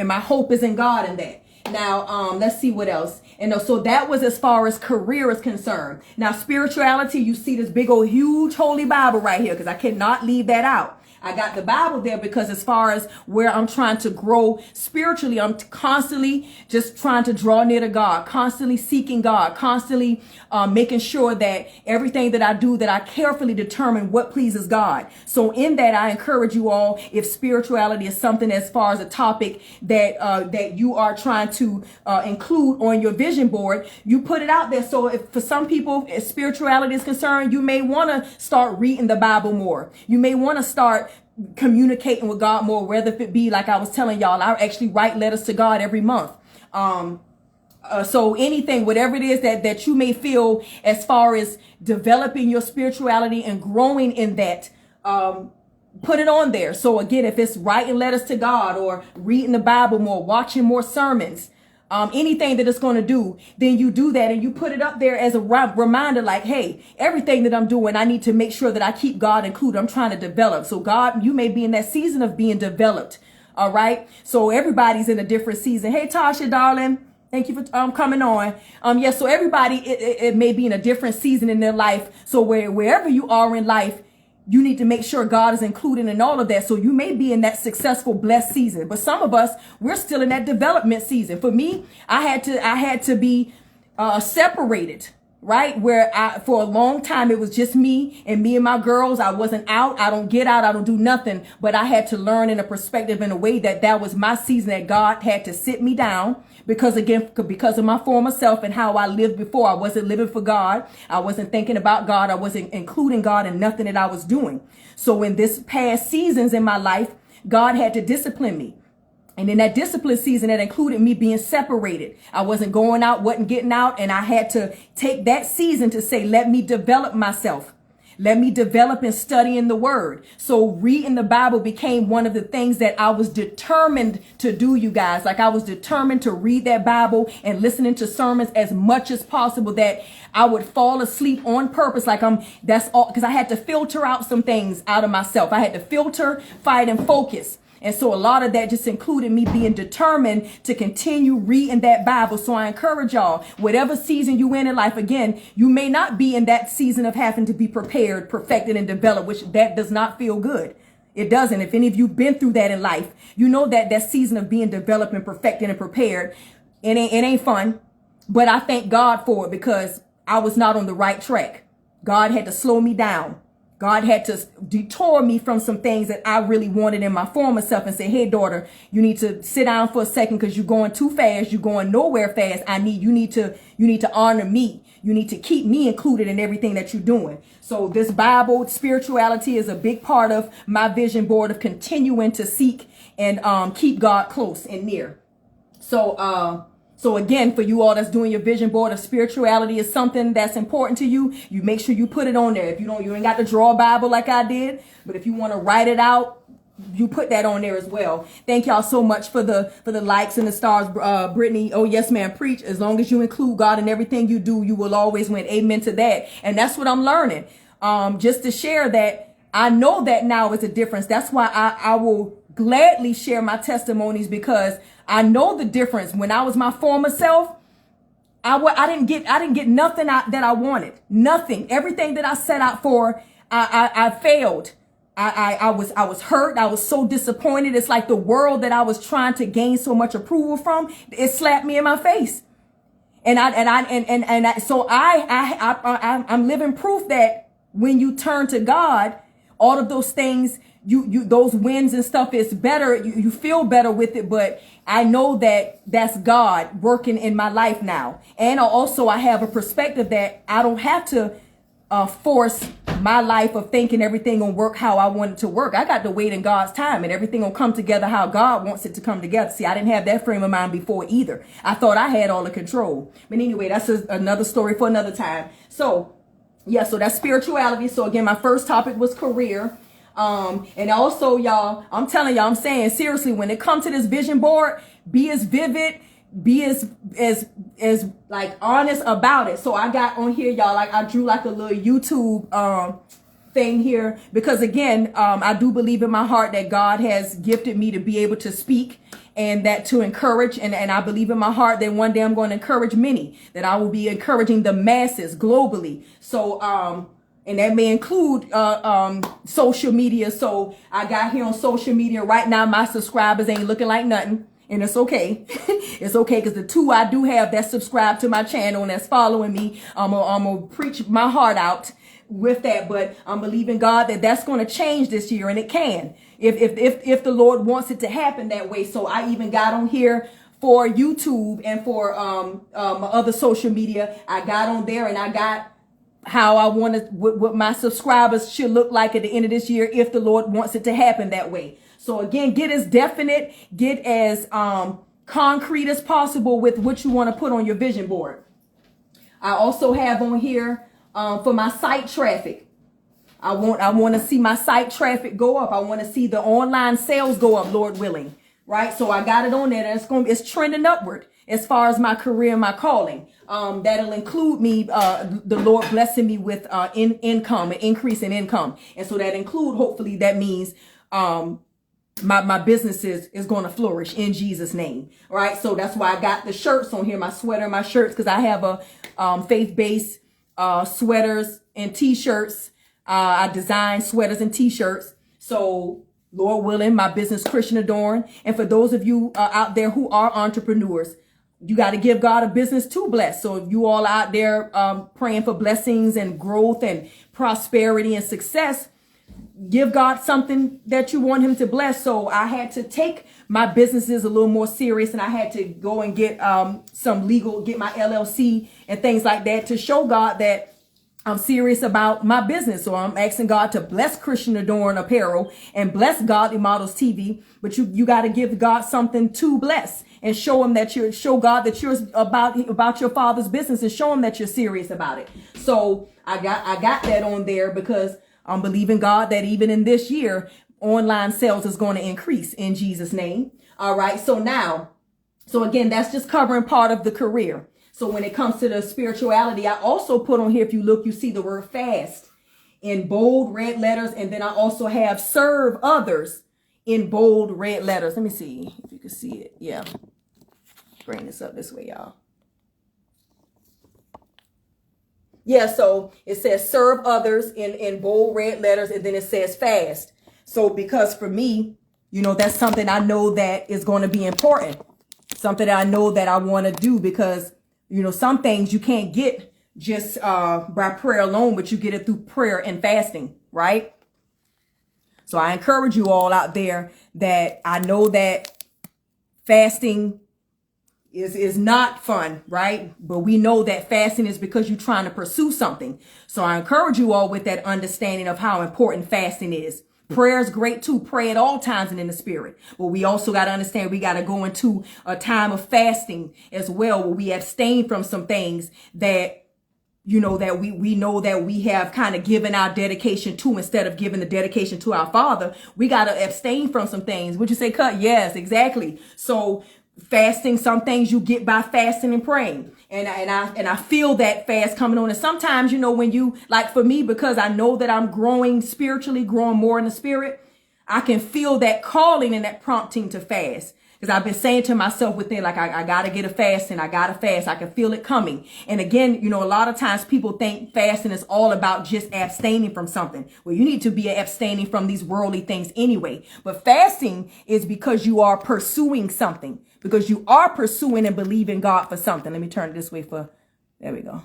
my hope is in God in that. Now, let's see what else. And so that was as far as career is concerned. Now, spirituality, you see this big old huge holy Bible right here, because I cannot leave that out. I got the Bible there because as far as where I'm trying to grow spiritually, I'm constantly just trying to draw near to God, constantly seeking God, constantly making sure that everything that I do, that I carefully determine what pleases God. So in that, I encourage you all, if spirituality is something as far as a topic that you are trying to include on your vision board, you put it out there. So if for some people, if spirituality is concerned, you may want to start reading the Bible more. You may want to start communicating with God more, whether it be like I was telling y'all, I actually write letters to God every month. So anything, whatever it is that you may feel as far as developing your spirituality and growing in that, put it on there. So again, if it's writing letters to God or reading the Bible more, watching more sermons, anything that it's going to do, then you do that and you put it up there as a reminder, like, hey, everything that I'm doing, I need to make sure that I keep God included. I'm trying to develop. So God, you may be in that season of being developed. All right. So everybody's in a different season. Hey, Tasha, darling. Thank you for coming on. Yes. So everybody, it may be in a different season in their life. So wherever you are in life, you need to make sure God is included in all of that. So you may be in that successful, blessed season, but some of us, we're still in that development season. For me, I had to be separated, right? Where for a long time, it was just me and my girls. I wasn't out. I don't get out. I don't do nothing. But I had to learn in a perspective, in a way that was my season, that God had to sit me down. Because of my former self and how I lived before, I wasn't living for God. I wasn't thinking about God. I wasn't including God in nothing that I was doing. So in this past seasons in my life, God had to discipline me. And in that discipline season, that included me being separated. I wasn't going out, wasn't getting out. And I had to take that season to say, let me develop myself. Let me develop and study in the word. So reading the Bible became one of the things that I was determined to do, you guys. Like I was determined to read that Bible and listening to sermons as much as possible, that I would fall asleep on purpose. That's all, because I had to filter out some things out of myself. I had to filter, fight, and focus. And so a lot of that just included me being determined to continue reading that Bible. So I encourage y'all, whatever season you in life, again, you may not be in that season of having to be prepared, perfected, and developed, which that does not feel good. It doesn't. If any of you been through that in life, you know that that season of being developed and perfected and prepared, it ain't fun. But I thank God for it, because I was not on the right track. God had to slow me down. God had to detour me from some things that I really wanted in my former self and say, hey, daughter, you need to sit down for a second, because you're going too fast. You're going nowhere fast. You need to honor me. You need to keep me included in everything that you're doing. So this Bible spirituality is a big part of my vision board of continuing to seek and keep God close and near. So again, for you all that's doing your vision board, if spirituality is something that's important to you, you make sure you put it on there. If you ain't got to draw a Bible like I did, but if you want to write it out, you put that on there as well. Thank y'all so much for the likes and the stars, Brittany. Oh yes, ma'am. Preach. As long as you include God in everything you do, you will always win. Amen to that. And that's what I'm learning. Just to share that I know that now is a difference. That's why I will gladly share my testimonies, because I know the difference. When I was my former self, I didn't get nothing that I wanted. Nothing. Everything that I set out for, I failed. I was hurt. I was so disappointed. It's like the world that I was trying to gain so much approval from, it slapped me in my face. So I'm living proof that when you turn to God, all of those things, those wins and stuff is better. You feel better with it, but I know that that's God working in my life now. And I have a perspective that I don't have to force my life of thinking everything gonna work how I want it to work. I got to wait in God's time, and everything gonna come together how God wants it to come together. See, I didn't have that frame of mind before either. I thought I had all the control. But anyway, that's another story for another time. So yeah, so that's spirituality. So again, my first topic was career. And also, y'all, I'm telling y'all, I'm saying seriously, when it comes to this vision board, be as vivid, be as like honest about it. So I got on here, y'all, like I drew like a little YouTube thing here, because again, I do believe in my heart that God has gifted me to be able to speak, and that to encourage, and I believe in my heart that one day I'm going to encourage many, that I will be encouraging the masses globally. So and that may include social media. So I got here on social media right now. My subscribers ain't looking like nothing, and it's okay. It's okay, because the two I do have that subscribe to my channel and that's following me, I'm gonna preach my heart out with that. But I'm believing God that that's going to change this year, and it can, if the Lord wants it to happen that way. So I even got on here for YouTube and for my other social media. I got on there and I got how I want to, what my subscribers should look like at the end of this year, if the Lord wants it to happen that way. So again, get as definite, get as concrete as possible with what you want to put on your vision board. I also have on here for my site traffic. I want to see my site traffic go up. I want to see the online sales go up, Lord willing. Right? So I got it on there, and it's trending upward as far as my career and my calling. That'll include me, the Lord blessing me with income, an increase in income. And so that include, hopefully that means my business is going to flourish in Jesus' name. All right. So that's why I got the shirts on here, my sweater and my shirts, because I have a faith-based sweaters and t-shirts. I design sweaters and t-shirts. So Lord willing, my business, Christian Adorn. And for those of you out there who are entrepreneurs, you got to give God a business to bless. So if you all out there praying for blessings and growth and prosperity and success, give God something that you want him to bless. So I had to take my businesses a little more serious, and I had to go and get some legal, get my LLC and things like that, to show God that I'm serious about my business. So I'm asking God to bless Christian Adorn Apparel and bless Godly Models TV. But you got to give God something to bless and show him that show God that you're about your Father's business, and show him that you're serious about it. So I got that on there because I'm believing God that even in this year, online sales is going to increase in Jesus' name. All right. So again, that's just covering part of the career. So when it comes to the spirituality, I also put on here, if you look, you see the word fast in bold red letters. And then I also have serve others in bold red letters. Let me see if you can see it. Yeah. Bring this up this way, y'all. Yeah, so it says serve others in bold red letters, and then it says fast. So because for me, that's something I know that is going to be important. Something that I know that I want to do because, some things you can't get just by prayer alone, but you get it through prayer and fasting, right? So I encourage you all out there that I know that fasting is not fun, right? But we know that fasting is because you're trying to pursue something. So I encourage you all with that understanding of how important fasting is. Prayer is great too. Pray at all times and in the spirit. But we also got to understand we got to go into a time of fasting as well, where we abstain from some things that, that we know that we have kind of given our dedication to. Instead of giving the dedication to our Father, we got to abstain from some things. Would you say cut? Yes, exactly. So fasting, some things you get by fasting and praying. And I feel that fast coming on. And sometimes, when you, like for me, because I know that I'm growing spiritually, growing more in the spirit, I can feel that calling and that prompting to fast. Because I've been saying to myself within, like, I got to get a fast and I got to fast. I can feel it coming. And again, a lot of times people think fasting is all about just abstaining from something. Well, you need to be abstaining from these worldly things anyway. But fasting is because you are pursuing something. Because you are pursuing and believing God for something. Let me turn it this way there we go.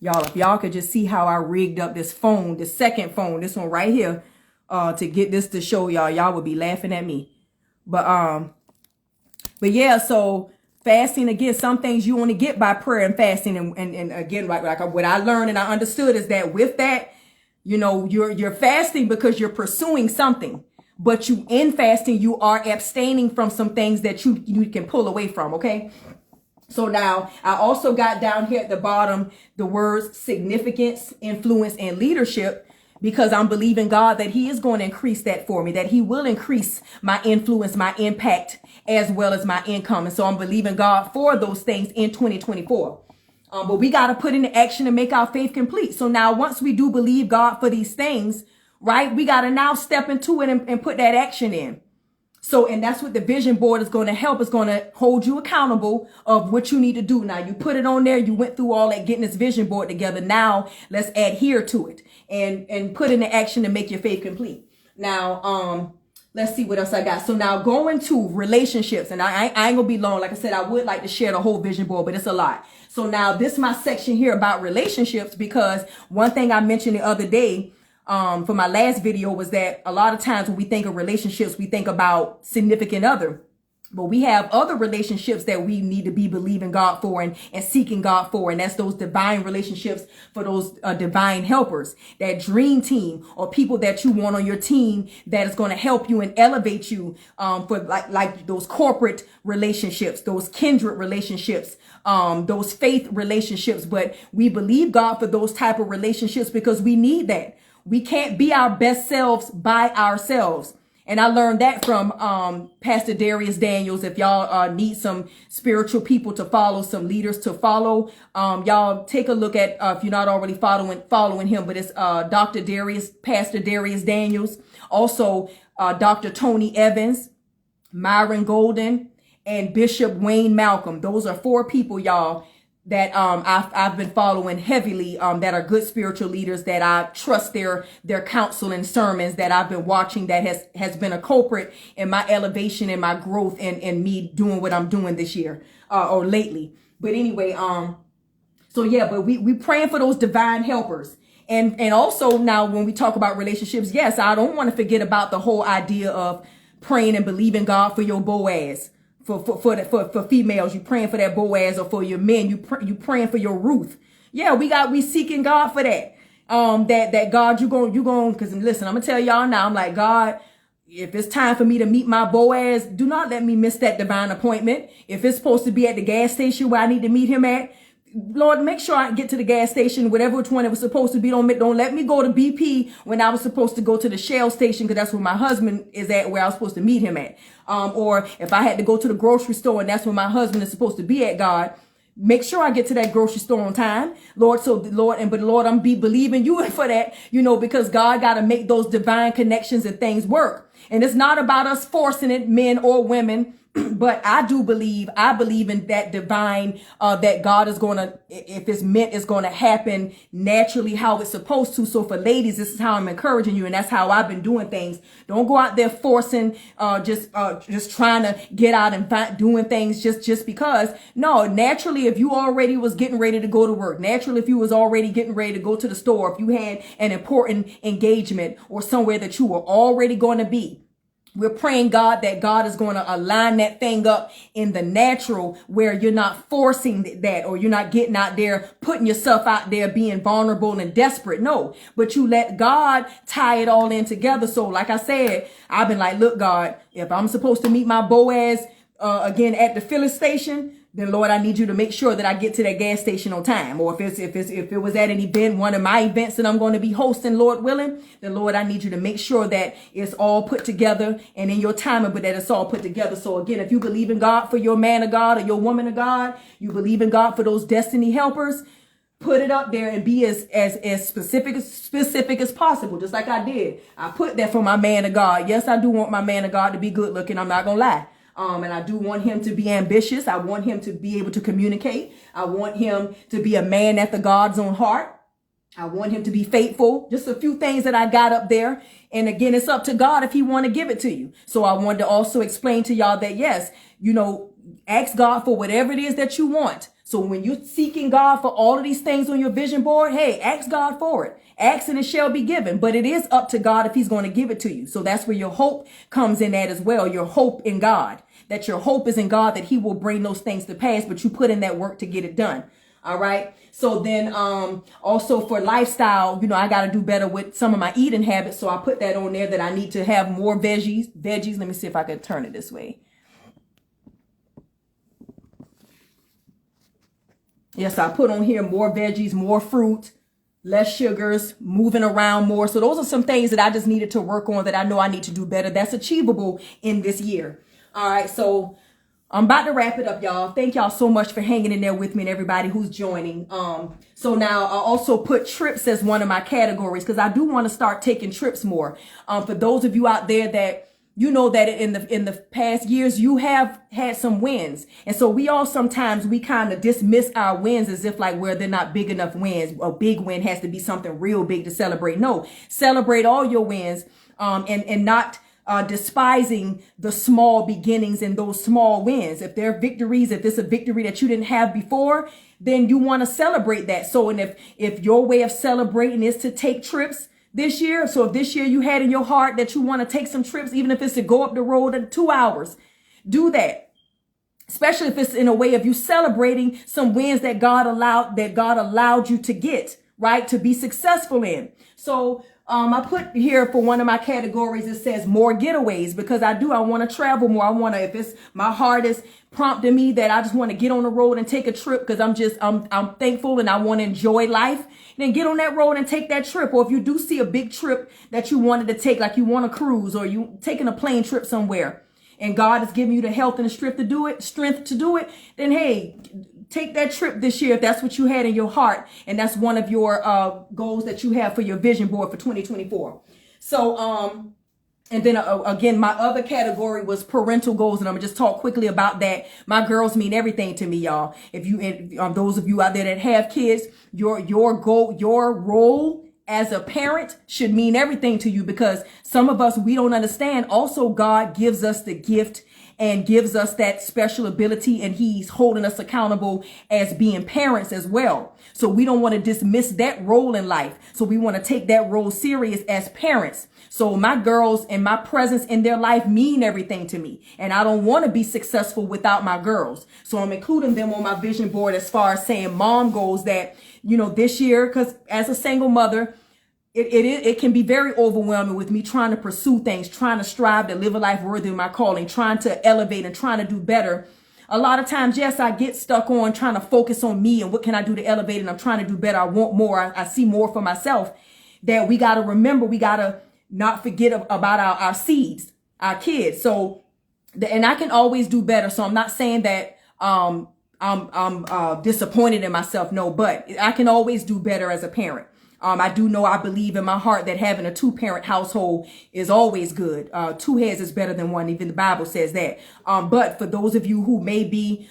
Y'all, if y'all could just see how I rigged up this phone, the second phone, this one right here, to get this to show y'all would be laughing at me. But yeah, so fasting, again, some things you only get by prayer and fasting. And again, like what I learned and I understood is that with that, you're fasting because you're pursuing something. But in fasting, you are abstaining from some things that you can pull away from. Okay. So now I also got down here at the bottom the words significance, influence, and leadership, because I'm believing God that he is going to increase that for me, that he will increase my influence, my impact, as well as my income. And so I'm believing God for those things in 2024. But we got to put into action and make our faith complete. So now once we do believe God for these things, right, we got to now step into it and put that action in. So, and that's what the vision board is going to help. It's going to hold you accountable of what you need to do. Now you put it on there. You went through all that getting this vision board together. Now let's adhere to it and put into action to make your faith complete. Now, let's see what else I got. So now going to relationships, and I ain't gonna be long. Like I said, I would like to share the whole vision board, but it's a lot. So now this is my section here about relationships, because one thing I mentioned the other day, for my last video, was that a lot of times when we think of relationships, we think about significant other, but we have other relationships that we need to be believing God for and seeking God for. And that's those divine relationships, for those divine helpers, that dream team, or people that you want on your team that is going to help you and elevate you, for like those corporate relationships, those kindred relationships, those faith relationships. But we believe God for those type of relationships because we need that. We can't be our best selves by ourselves. And I learned that from Pastor Darius Daniels. If y'all need some spiritual people to follow, some leaders to follow, y'all take a look at, if you're not already following him, but it's Pastor Darius Daniels. Also, Dr. Tony Evans, Myron Golden, and Bishop Wayne Malcolm. Those are 4 people, y'all, that I've been following heavily, that are good spiritual leaders, that I trust their counsel and sermons, that I've been watching, that has been a culprit in my elevation and my growth and me doing what I'm doing this year or lately. But anyway, so yeah, but we praying for those divine helpers. And also now when we talk about relationships, yes, I don't want to forget about the whole idea of praying and believing God for your Boaz. For females, you praying for that Boaz, or for your men, you praying for your Ruth. Yeah, we seeking God for that. That God, you going, cause listen, I'm gonna tell y'all now, I'm like, God, if it's time for me to meet my Boaz, do not let me miss that divine appointment. If it's supposed to be at the gas station where I need to meet him at, Lord, make sure I get to the gas station, whatever which one it was supposed to be. Don't let me go to BP when I was supposed to go to the Shell station, because that's where my husband is at, where I was supposed to meet him at. Or if I had to go to the grocery store and that's where my husband is supposed to be at, God, make sure I get to that grocery store on time, Lord. So Lord, I'm believing you for that, because God got to make those divine connections and things work. And it's not about us forcing it, men or women. But I believe in that divine, that God is going to, if it's meant, it's going to happen naturally how it's supposed to. So for ladies, this is how I'm encouraging you. And that's how I've been doing things. Don't go out there forcing, just trying to get out and doing things just because. No, naturally, if you already was getting ready to go to work, naturally, if you was already getting ready to go to the store, if you had an important engagement or somewhere that you were already going to be, we're praying, God, that God is going to align that thing up in the natural, where you're not forcing that, or you're not getting out there, putting yourself out there, being vulnerable and desperate. No, but you let God tie it all in together. So like I said, I've been like, look, God, if I'm supposed to meet my Boaz, again at the filling station, then Lord, I need you to make sure that I get to that gas station on time. Or if it was at an event, one of my events that I'm going to be hosting, Lord willing, then Lord, I need you to make sure that it's all put together and in your timing, but that it's all put together. So again, if you believe in God for your man of God or your woman of God, you believe in God for those destiny helpers, put it up there and be as specific as possible, just like I did. I put that for my man of God. Yes, I do want my man of God to be good looking. I'm not going to lie. And I do want him to be ambitious. I want him to be able to communicate. I want him to be a man after God's own heart. I want him to be faithful. Just a few things that I got up there. And again, it's up to God if he want to give it to you. So I wanted to also explain to y'all that, yes, ask God for whatever it is that you want. So when you're seeking God for all of these things on your vision board, hey, ask God for it. Ask and it shall be given. But it is up to God if he's going to give it to you. So that's where your hope comes in at as well. Your hope in God, that your hope is in God, that he will bring those things to pass, but you put in that work to get it done. All right. So then, also for lifestyle, I got to do better with some of my eating habits. So I put that on there, that I need to have more veggies. Let me see if I can turn it this way. Yes, I put on here more veggies, more fruit, less sugars, moving around more. So those are some things that I just needed to work on, that I know I need to do better. That's achievable in this year. All right. So I'm about to wrap it up, y'all. Thank y'all so much for hanging in there with me and everybody who's joining. So now I also put trips as one of my categories, because I do want to start taking trips more. For those of you out there that that in the past years, you have had some wins. And so we sometimes kind of dismiss our wins as if like, where they're not big enough wins. A big win has to be something real big to celebrate. No, celebrate all your wins, and not despising the small beginnings and those small wins. If they're victories, if it's a victory that you didn't have before, then you want to celebrate that. So, and if your way of celebrating is to take trips this year, so if this year you had in your heart that you want to take some trips, even if it's to go up the road in 2 hours, do that. Especially if it's in a way of you celebrating some wins that God allowed you to get, right? To be successful in. So, I put here for one of my categories, it says more getaways, because I want to travel more. If it's my heart is prompting me that I just want to get on the road and take a trip, because I'm thankful and I want to enjoy life, then get on that road and take that trip. Or if you do see a big trip that you wanted to take, like you want to cruise, or you taking a plane trip somewhere, and God is giving you the health and the strength to do it, then hey, take that trip this year if that's what you had in your heart, and that's one of your goals that you have for your vision board for 2024. So and then again, my other category was parental goals, and I'm gonna just talk quickly about that. My girls mean everything to me, y'all. If those of you out there that have kids, your goal, your role as a parent should mean everything to you, because some of us, we don't understand. Also, God gives us the gift and gives us that special ability, and he's holding us accountable as being parents as well. So we don't want to dismiss that role in life. So we want to take that role serious as parents. So my girls and my presence in their life mean everything to me. And I don't want to be successful without my girls. So I'm including them on my vision board as far as saying mom goals that, this year, because as a single mother, it can be very overwhelming with me trying to pursue things, trying to strive to live a life worthy of my calling, trying to elevate and trying to do better. A lot of times, yes, I get stuck on trying to focus on me and what can I do to elevate, and I'm trying to do better. I want more. I see more for myself. That we got to remember, we got to not forget about our seeds, our kids. So, and I can always do better. So I'm not saying that I'm disappointed in myself. No, but I can always do better as a parent. I do know, I believe in my heart that having a 2-parent household is always good. 2 heads is better than 1. Even the Bible says that. But for those of you who may be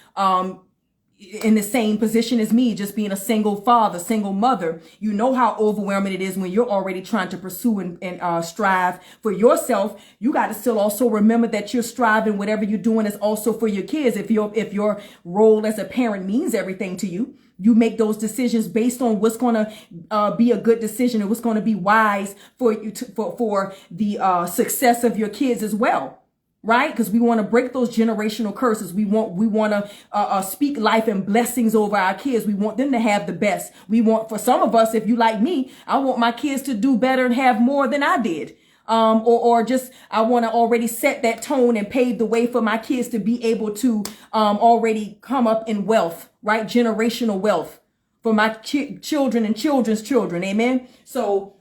in the same position as me, just being a single father, single mother, you know how overwhelming it is when you're already trying to pursue and strive for yourself. You got to still also remember that you're striving, whatever you're doing is also for your kids. If your role as a parent means everything to you, you make those decisions based on what's going to be a good decision and what's going to be wise for you for the success of your kids as well. Right? Because we want to break those generational curses. We want to speak life and blessings over our kids. We want them to have the best. We want, for some of us, if you like me, I want my kids to do better and have more than I did. Or just, I want to already set that tone and pave the way for my kids to be able to already come up in wealth, right? Generational wealth for my children and children's children. Amen. So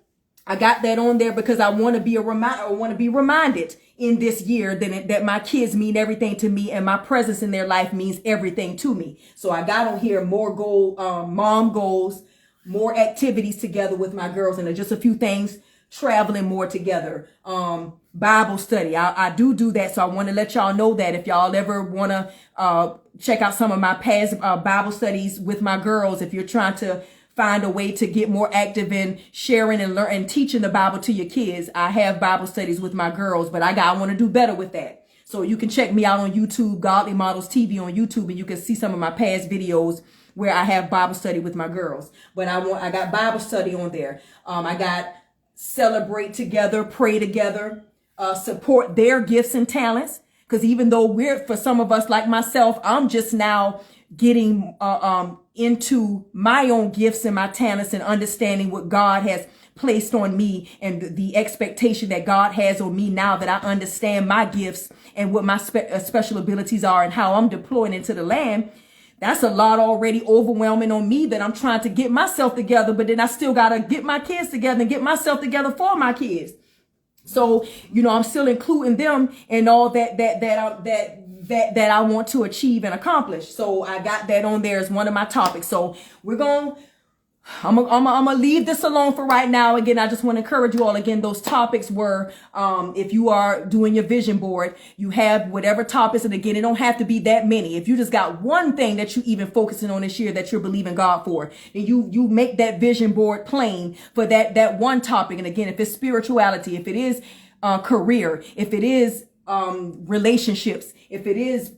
I got that on there because I want to be reminded in this year that my kids mean everything to me and my presence in their life means everything to me. So I got on here more mom goals, more activities together with my girls, and just a few things, traveling more together, Bible study. I do that. So I want to let y'all know that if y'all ever want to check out some of my past Bible studies with my girls, if you're trying to find a way to get more active in sharing and learn and teaching the Bible to your kids, I have Bible studies with my girls, but I want to do better with that. So you can check me out on YouTube, Godly Models TV on YouTube, and you can see some of my past videos where I have Bible study with my girls. But I got Bible study on there. I got celebrate together, pray together, support their gifts and talents. Because even though for some of us like myself, I'm just now getting into my own gifts and my talents and understanding what God has placed on me and the expectation that God has on me now that I understand my gifts and what my special abilities are and how I'm deploying into the land. That's a lot already overwhelming on me that I'm trying to get myself together, but then I still got to get my kids together and get myself together for my kids. So, I'm still including them in all that I want to achieve and accomplish. So I got that on there as one of my topics. So I'm gonna leave this alone for right now. Again, I just want to encourage you all. Again, those topics were, if you are doing your vision board, you have whatever topics. And again, it don't have to be that many. If you just got one thing that you even focusing on this year that you're believing God for, then you make that vision board plain for that one topic. And again, if it's spirituality, if it is career, if it is relationships, if it is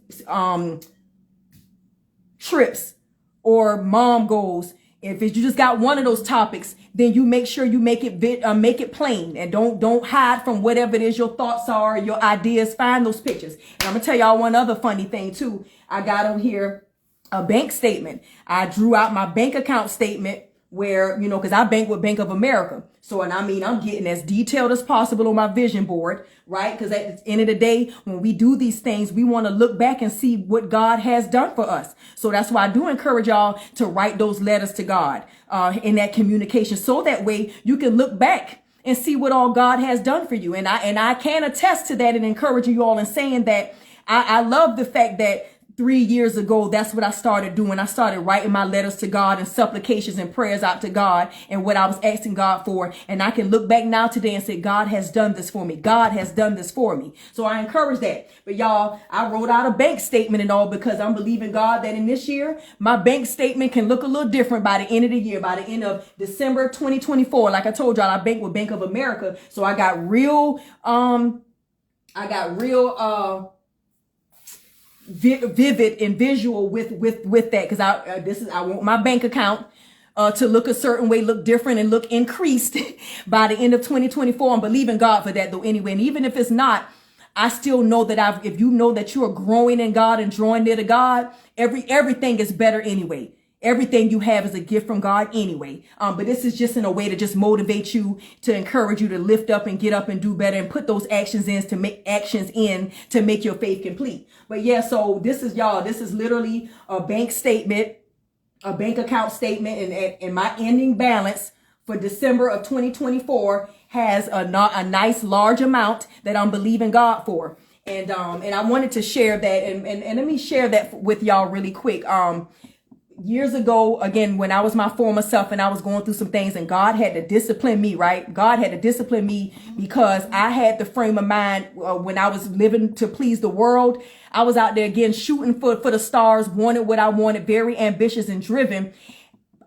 trips or mom goals, if you just got one of those topics, then you make sure you make it plain and don't hide from whatever it is your thoughts are, your ideas. Find those pictures. And I'm gonna tell y'all one other funny thing too. I got on here a bank statement. I drew out my bank account statement where, because I bank with Bank of America. So, and I'm getting as detailed as possible on my vision board, right? Because at the end of the day, when we do these things, we want to look back and see what God has done for us. So that's why I do encourage y'all to write those letters to God in that communication. So that way you can look back and see what all God has done for you. And I can attest to that and encouraging you all and saying that I love the fact that 3 years ago, that's what I started doing. I started writing my letters to God and supplications and prayers out to God and what I was asking God for. And I can look back now today and say, God has done this for me. God has done this for me. So I encourage that. But y'all, I wrote out a bank statement and all because I'm believing God that in this year, my bank statement can look a little different by the end of the year, by the end of December 2024. Like I told y'all, I bank with Bank of America. So I got real vivid and visual with that, because I want my bank account to look a certain way, look different, and look increased by the end of 2024. I'm believing God for that though anyway. And even if it's not, I still know that if you know that you are growing in God and drawing near to God, everything is better anyway. Everything you have is a gift from God anyway. But this is just in a way to just motivate you, to encourage you to lift up and get up and do better and put those actions in to make your faith complete. But yeah, so this is literally a bank statement, a bank account statement, and my ending balance for December of 2024 has a nice large amount that I'm believing God for. And I wanted to share that, and let me share that with y'all really quick. Years ago, again, when I was my former self and I was going through some things, and God had to discipline me, right? God had to discipline me because I had the frame of mind when I was living to please the world. I was out there again shooting for the stars, wanted what I wanted, very ambitious and driven.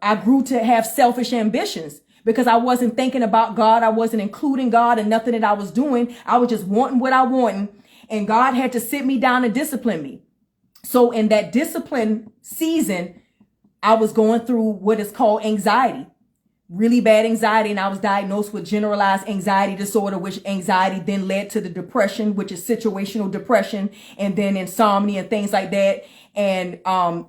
I grew to have selfish ambitions because I wasn't thinking about God. I wasn't including God in nothing that I was doing. I was just wanting what I wanted, and God had to sit me down and discipline me. So in that discipline season, I was going through what is called anxiety, really bad anxiety. And I was diagnosed with generalized anxiety disorder, which anxiety then led to the depression, which is situational depression, and then insomnia and things like that. And,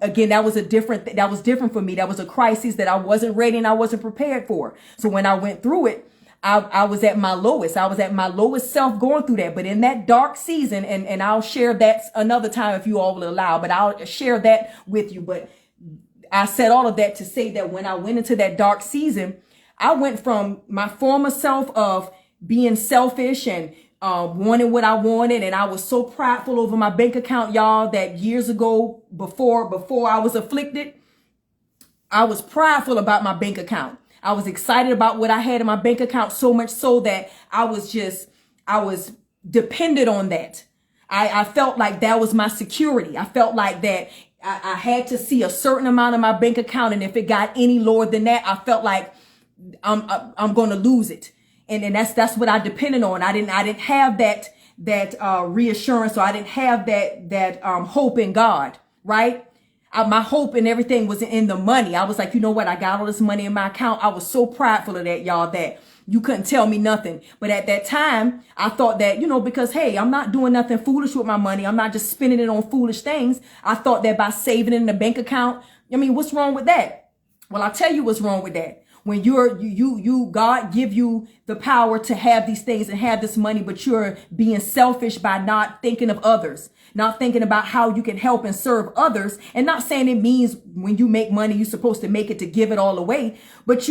again, that was different for me. That was a crisis that I wasn't ready and I wasn't prepared for. So when I went through it, I was at my lowest. I was at my lowest self going through that. But in that dark season, and I'll share that another time if you all will allow, but I'll share that with you. But I said all of that to say that when I went into that dark season, I went from my former self of being selfish and wanting what I wanted. And I was so prideful over my bank account, y'all, that years ago, before I was afflicted, I was prideful about my bank account. I was excited about what I had in my bank account, so much so that I was dependent on that. I felt like that was my security. I felt like that I had to see a certain amount of my bank account, and if it got any lower than that, I felt like I'm going to lose it, and that's what I depended on. I didn't have that reassurance, or I didn't have that hope in God, right? My hope and everything was in the money. I was like, you know what? I got all this money in my account. I was so prideful of that, y'all, that you couldn't tell me nothing. But at that time, I thought that, because, hey, I'm not doing nothing foolish with my money. I'm not just spending it on foolish things. I thought that by saving it in the bank account, what's wrong with that? Well, I'll tell you what's wrong with that. When God give you the power to have these things and have this money, but you're being selfish by not thinking of others, not thinking about how you can help and serve others. And not saying it means when you make money, you're supposed to make it to give it all away, but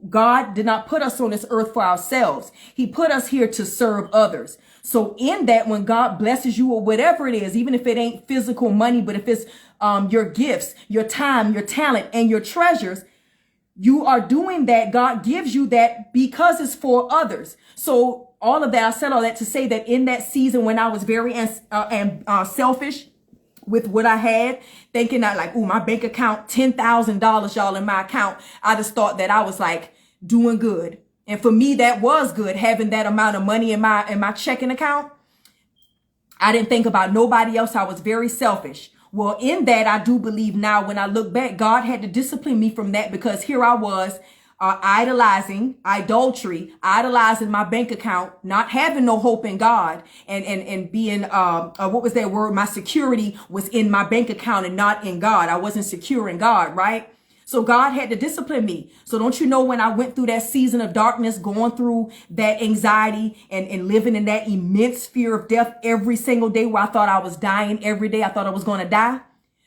God did not put us on this earth for ourselves. He put us here to serve others. So in that, when God blesses you or whatever it is, even if it ain't physical money, but if it's your gifts, your time, your talent, and your treasures, you are doing that. God gives you that because it's for others. So all of that, I said all that to say that in that season when I was very selfish with what I had, thinking that like, my bank account, $10,000, y'all, in my account. I just thought that I was like doing good. And for me, that was good, having that amount of money in my checking account. I didn't think about nobody else. I was very selfish. Well, in that, I do believe now when I look back, God had to discipline me from that, because here I was idolizing my bank account, not having no hope in God, and being, what was that word? My security was in my bank account and not in God. I wasn't secure in God, right? So God had to discipline me. So don't you know, when I went through that season of darkness, going through that anxiety and living in that immense fear of death every single day, where I thought I was dying every day, I thought I was going to die.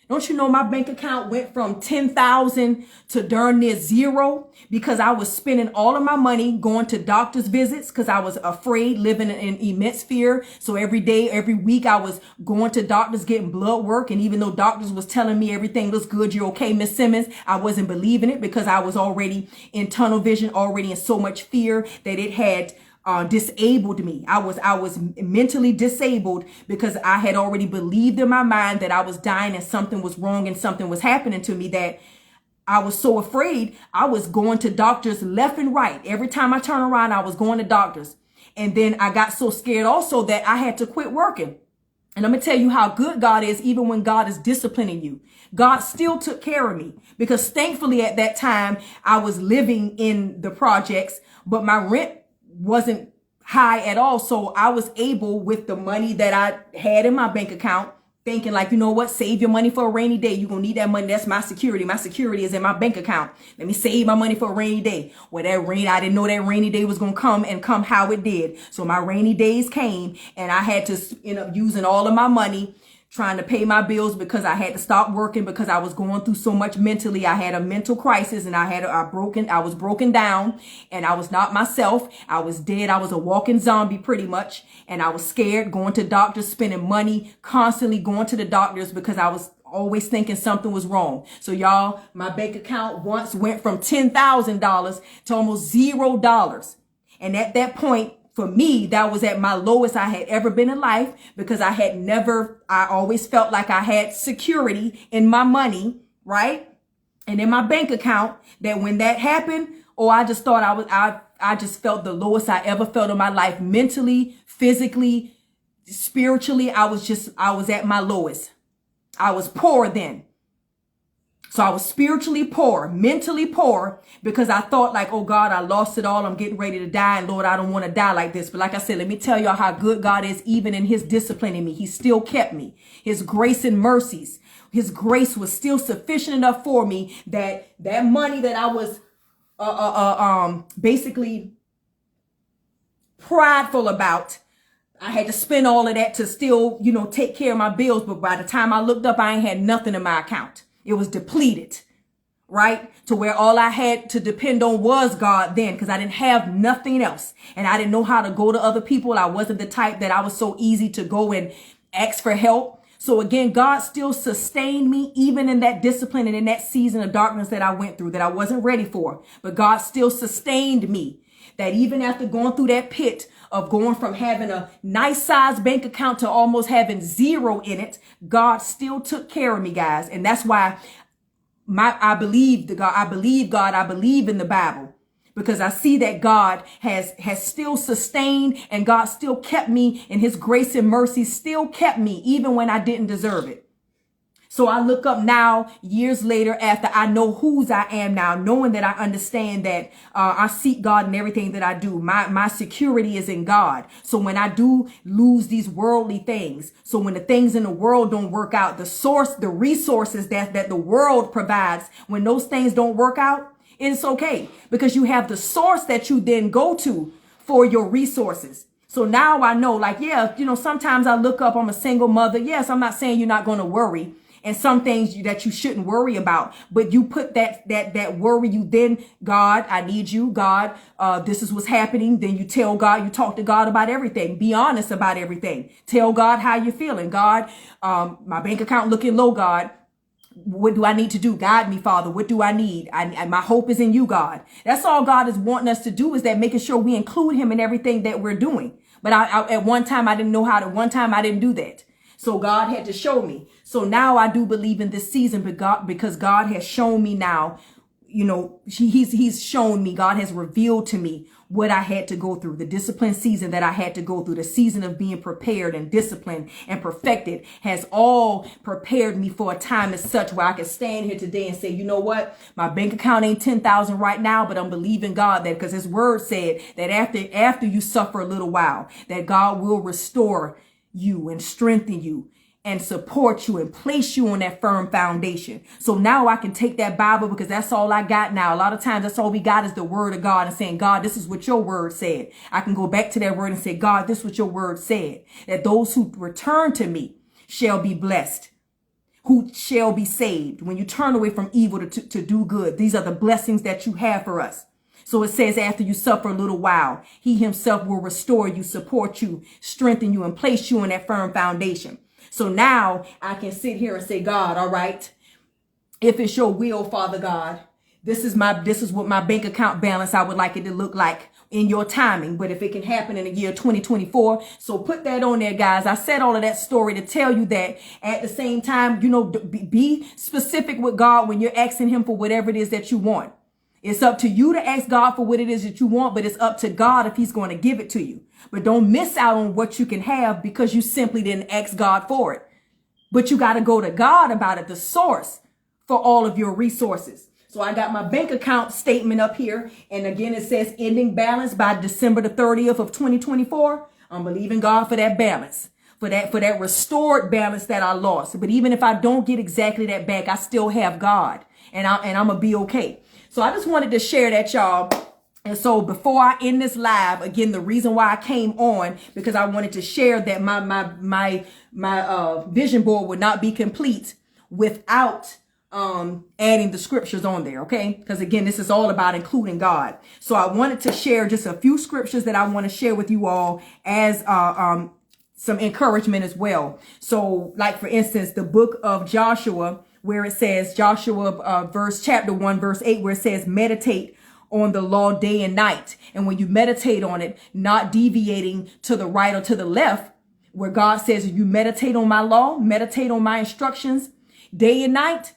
Don't you know my bank account went from 10,000 to darn near zero, because I was spending all of my money going to doctor's visits because I was afraid, living in immense fear. So every day, every week, I was going to doctors, getting blood work. And even though doctors was telling me everything looks good, you're okay, Miss Simmons, I wasn't believing it, because I was already in tunnel vision, already in so much fear that it had disabled me. I was mentally disabled, because I had already believed in my mind that I was dying and something was wrong and something was happening to me, that I was so afraid. I was going to doctors left and right. Every time I turn around, I was going to doctors. And then I got so scared also that I had to quit working. And I'm going to tell you how good God is, even when God is disciplining you. God still took care of me, because thankfully at that time I was living in the projects, but my rent wasn't high at all. So I was able, with the money that I had in my bank account, thinking like, you know what, save your money for a rainy day. You're going to need that money. That's my security. My security is in my bank account. Let me save my money for a rainy day. Well, I didn't know that rainy day was going to come, and come how it did. So my rainy days came, and I had to end up using all of my money trying to pay my bills, because I had to stop working because I was going through so much mentally. I had a mental crisis, and I was broken down, and I was not myself. I was dead. I was a walking zombie pretty much. And I was scared, going to doctors, spending money, constantly going to the doctors, because I was always thinking something was wrong. So y'all, my bank account once went from $10,000 to almost $0. And at that point, for me, that was at my lowest I had ever been in life, because I always felt like I had security in my money, right? And in my bank account, that when that happened, I just thought I just felt the lowest I ever felt in my life, mentally, physically, spiritually. I was at my lowest. I was poor then. So I was spiritually poor, mentally poor, because I thought like, oh God, I lost it all. I'm getting ready to die. And Lord, I don't want to die like this. But like I said, let me tell y'all how good God is, even in his disciplining me. He still kept me. His grace and mercies, his grace was still sufficient enough for me, that money that I was basically prideful about, I had to spend all of that to still, take care of my bills. But by the time I looked up, I ain't had nothing in my account. It was depleted, right? To where all I had to depend on was God then, because I didn't have nothing else. And I didn't know how to go to other people. I wasn't the type that I was so easy to go and ask for help. So again, God still sustained me, even in that discipline and in that season of darkness that I went through, that I wasn't ready for. But God still sustained me, that even after going through that pit of going from having a nice sized bank account to almost having zero in it, God still took care of me, guys. And that's why I believe in the Bible, because I see that God has still sustained, and God still kept me, and his grace and mercy still kept me even when I didn't deserve it. So I look up now, years later, after I know whose I am now, knowing that I understand that I seek God in everything that I do. My security is in God. So when I do lose these worldly things, so when the things in the world don't work out, the resources that the world provides, when those things don't work out, it's okay, because you have the source that you then go to for your resources. So now I know, like, sometimes I look up, I'm a single mother. Yes, I'm not saying you're not going to worry. And some things that you shouldn't worry about, but you put that worry, you then, God, I need you. God, this is what's happening. Then you tell God, you talk to God about everything. Be honest about everything. Tell God how you're feeling. God, my bank account looking low, God. What do I need to do? Guide me, Father. What do I need? My hope is in you, God. That's all God is wanting us to do, is that making sure we include him in everything that we're doing. But at one time, I didn't know how to. One time I didn't do that. So God had to show me. So now I do believe in this season, because God has shown me now, he's shown me, God has revealed to me what I had to go through, the discipline season that I had to go through, the season of being prepared and disciplined and perfected, has all prepared me for a time as such where I can stand here today and say, you know what, my bank account ain't 10,000 right now, but I'm believing God that, because his word said that after you suffer a little while, that God will restore you and strengthen you and support you and place you on that firm foundation. So now I can take that Bible, because that's all I got now. A lot of times that's all we got is the word of God, and saying, God, this is what your word said. I can go back to that word and say, God, this is what your word said, that those who return to me shall be blessed, who shall be saved. When you turn away from evil to do good, these are the blessings that you have for us. So it says, after you suffer a little while, he himself will restore you, support you, strengthen you, and place you on that firm foundation. So now I can sit here and say, God, all right, if it's your will, Father God, this is what my bank account balance, I would like it to look like in your timing. But if it can happen in the year 2024, so put that on there, guys. I said all of that story to tell you that at the same time, be specific with God when you're asking him for whatever it is that you want. It's up to you to ask God for what it is that you want, but it's up to God if he's going to give it to you. But don't miss out on what you can have because you simply didn't ask God for it. But you got to go to God about it, the source for all of your resources. So I got my bank account statement up here. And again, it says ending balance by December the 30th of 2024. I'm believing God for that balance, for that restored balance that I lost. But even if I don't get exactly that back, I still have God and I'm going to be okay. So I just wanted to share that, y'all. And so before I end this live, again, the reason why I came on, because I wanted to share that my vision board would not be complete without adding the scriptures on there. Okay. Because again, this is all about including God. So I wanted to share just a few scriptures that I want to share with you all as some encouragement as well. So like, for instance, the book of Joshua, where it says Joshua chapter 1, verse 8, where it says meditate on the law day and night. And when you meditate on it, not deviating to the right or to the left, where God says, you meditate on my law, meditate on my instructions day and night,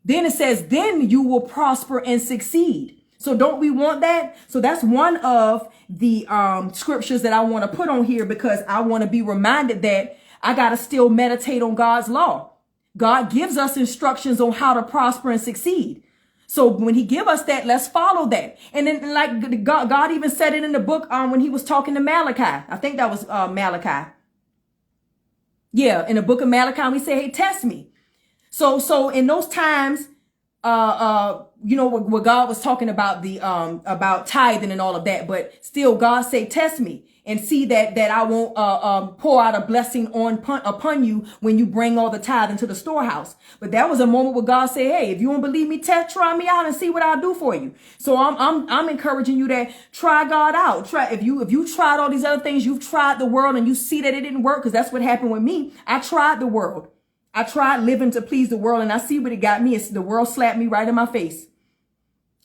then it says, then you will prosper and succeed. So don't we want that? So that's one of the scriptures that I want to put on here, because I want to be reminded that I got to still meditate on God's law. God gives us instructions on how to prosper and succeed. So when he give us that, let's follow that. And then like God even said it in the book when he was talking to Malachi. I think that was Malachi. Yeah, in the book of Malachi, we say, hey, test me. So in those times, you know, where God was talking about the about tithing and all of that, but still God say, test me and see that I won't pour out a blessing upon you when you bring all the tithe into the storehouse. But that was a moment where God said, hey, if you don't believe me, try me out and see what I'll do for you. So I'm encouraging you that try God out. If you tried all these other things, you've tried the world and you see that it didn't work, because that's what happened with me. I tried the world. I tried living to please the world, and I see what it got me. It's the world slapped me right in my face.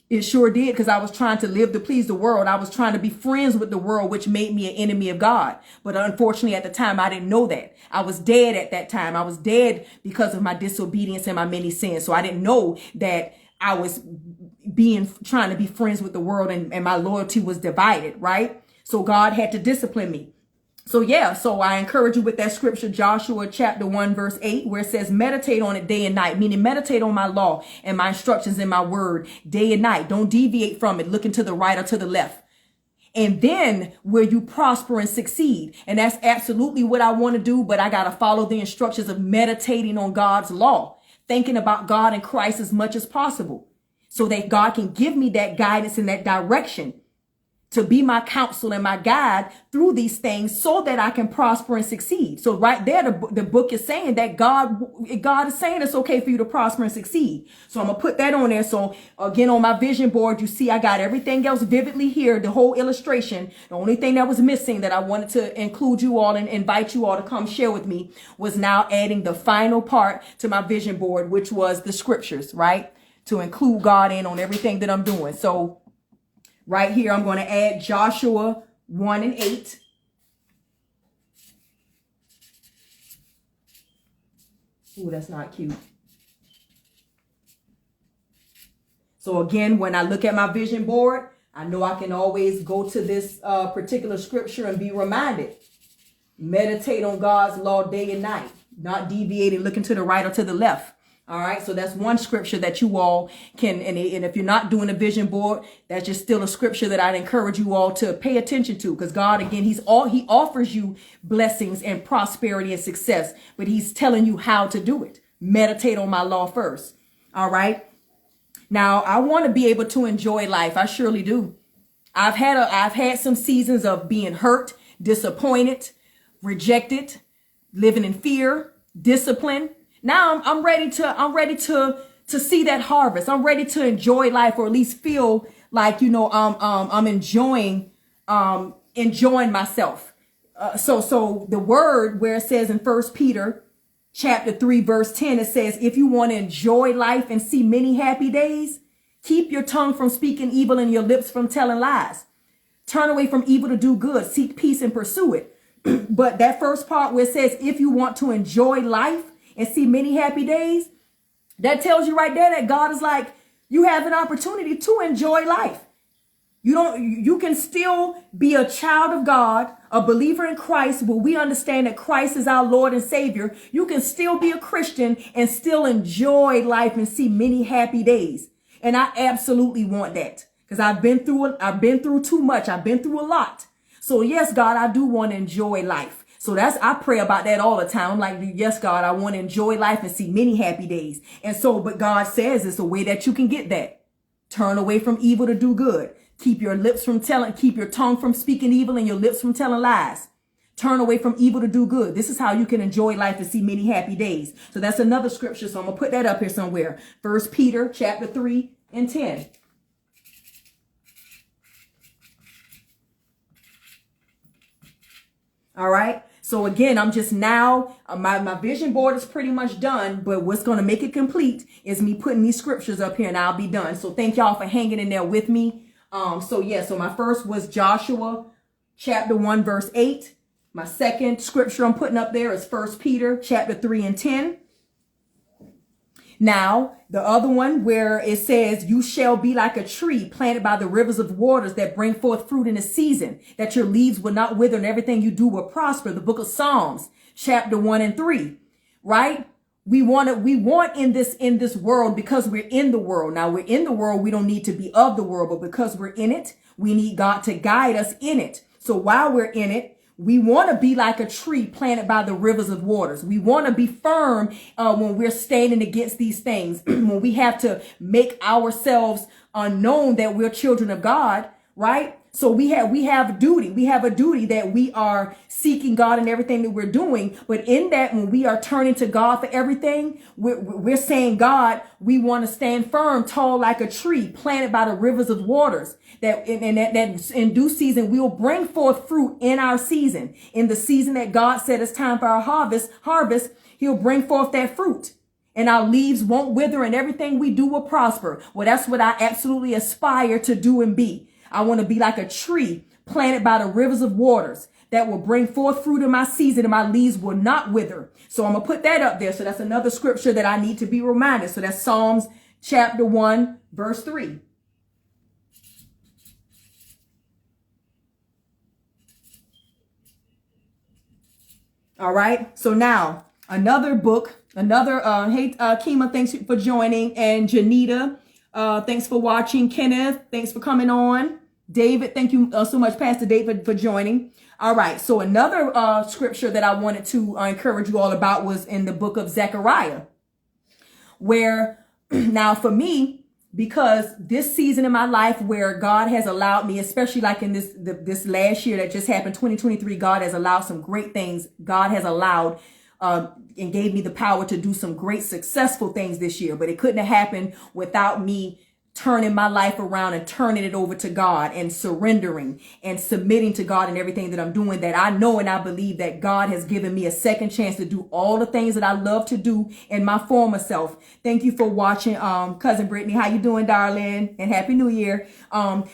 It sure did, because I was trying to live to please the world. I was trying to be friends with the world, which made me an enemy of God. But unfortunately, at the time, I didn't know that. I was dead at that time. I was dead because of my disobedience and my many sins. So I didn't know that I was trying to be friends with the world, and my loyalty was divided, right? So God had to discipline me. So yeah, so I encourage you with that scripture, Joshua chapter 1, verse 8, where it says, meditate on it day and night, meaning meditate on my law and my instructions in my word day and night. Don't deviate from it, looking to the right or to the left. And then where you prosper and succeed. And that's absolutely what I want to do, but I got to follow the instructions of meditating on God's law, thinking about God and Christ as much as possible, so that God can give me that guidance and that direction to be my counsel and my guide through these things, so that I can prosper and succeed. So right there, the book is saying that God is saying it's okay for you to prosper and succeed. So I'm going to put that on there. So again, on my vision board, you see I got everything else vividly here, the whole illustration. The only thing that was missing that I wanted to include you all and invite you all to come share with me was now adding the final part to my vision board, which was the scriptures, right? To include God in on everything that I'm doing. So right here, I'm going to add Joshua 1 and 8. Ooh, that's not cute. So again, when I look at my vision board, I know I can always go to this particular scripture and be reminded. Meditate on God's law day and night, not deviating, looking to the right or to the left. All right. So that's one scripture that you all can, and if you're not doing a vision board, that's just still a scripture that I'd encourage you all to pay attention to, because God, again, he offers you blessings and prosperity and success, but he's telling you how to do it. Meditate on my law first. All right. Now I want to be able to enjoy life. I surely do. I've had some seasons of being hurt, disappointed, rejected, living in fear, discipline. Now I'm ready to see that harvest. I'm ready to enjoy life, or at least feel like, you know, I'm enjoying myself. So the word where it says in 1 Peter chapter 3, verse 10, it says, if you want to enjoy life and see many happy days, keep your tongue from speaking evil and your lips from telling lies. Turn away from evil to do good. Seek peace and pursue it. But that first part where it says, if you want to enjoy life and see many happy days, that tells you right there that God is like, You have an opportunity to enjoy life. You can still be a child of God, a believer in Christ, where we understand that Christ is our Lord and Savior. You can still be a Christian and still enjoy life and see many happy days. And I absolutely want that, because I've been through too much. I've been through a lot. So yes, God, I do want to enjoy life. So I pray about that all the time. I'm like, yes, God, I want to enjoy life and see many happy days. And so, but God says it's a way that you can get that. Turn away from evil to do good. Keep your tongue from speaking evil and your lips from telling lies. Turn away from evil to do good. This is how you can enjoy life and see many happy days. So that's another scripture. So I'm going to put that up here somewhere. 1 Peter chapter 3 and 10. All right. So again, I'm just now, my vision board is pretty much done, but what's going to make it complete is me putting these scriptures up here, and I'll be done. So thank y'all for hanging in there with me. So my first was Joshua chapter 1, verse 8. My second scripture I'm putting up there is 1 Peter chapter 3 and 10. Now, the other one where it says, you shall be like a tree planted by the rivers of waters that bring forth fruit in the season, that your leaves will not wither and everything you do will prosper. The book of Psalms, chapter 1 and 3, right? We want in this world, because we're in the world. Now we're in the world. We don't need to be of the world, but because we're in it, we need God to guide us in it. So while we're in it, we want to be like a tree planted by the rivers of waters. We want to be firm when we're standing against these things, when we have to make ourselves known that we're children of God, right? So we have a duty. We have a duty that we are seeking God in everything that we're doing. But in that, when we are turning to God for everything, we're saying, God, we want to stand firm, tall like a tree planted by the rivers of waters, that in due season we will bring forth fruit in our season. In the season that God said it's time for our harvest, he'll bring forth that fruit. And our leaves won't wither and everything we do will prosper. Well, that's what I absolutely aspire to do and be. I want to be like a tree planted by the rivers of waters that will bring forth fruit in my season, and my leaves will not wither. So I'm going to put that up there. So that's another scripture that I need to be reminded. So that's Psalms chapter 1, verse 3. All right. So now another book, hey, Kima, thanks for joining. And Janita, thanks for watching. Kenneth, thanks for coming on. David, thank you so much, Pastor David, for joining. All right. So another scripture that I wanted to encourage you all about was in the book of Zechariah, where now for me, because this season in my life where God has allowed me, especially like in this last year that just happened, 2023, God has allowed some great things. God has allowed and gave me the power to do some great successful things this year, but it couldn't have happened without me turning my life around and turning it over to God and surrendering and submitting to God and everything that I'm doing, that I know and I believe that God has given me a second chance to do all the things that I love to do in my former self. Thank you for watching, Cousin Brittany. How you doing, darling? And Happy New Year.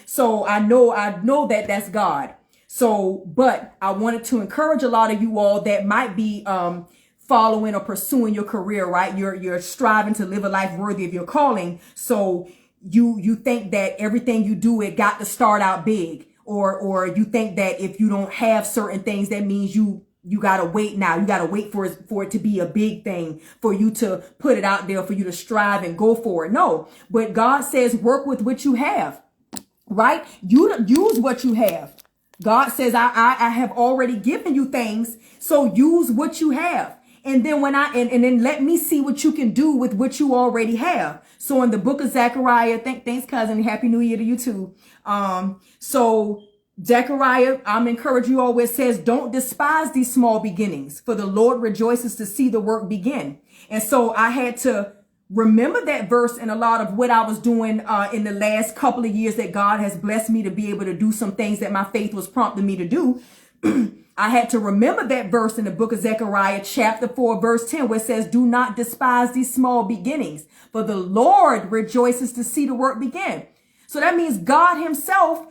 So I know that that's God. So, but I wanted to encourage a lot of you all that might be, following or pursuing your career, right? You're striving to live a life worthy of your calling. So you think that everything you do, it got to start out big, or you think that if you don't have certain things, that means you gotta wait now. You gotta wait for it to be a big thing, for you to put it out there, for you to strive and go for it. No, but God says work with what you have, right? You use what you have. God says, I have already given you things, so use what you have. And then and then let me see what you can do with what you already have. So in the book of Zechariah, thanks, cousin. Happy New Year to you too. So Zechariah, I'm encouraging you all where it says, don't despise these small beginnings, for the Lord rejoices to see the work begin. And so I had to remember that verse in a lot of what I was doing in the last couple of years that God has blessed me to be able to do some things that my faith was prompting me to do. I had to remember that verse in the book of Zechariah, chapter 4, verse 10, where it says, do not despise these small beginnings, for the Lord rejoices to see the work begin. So that means God himself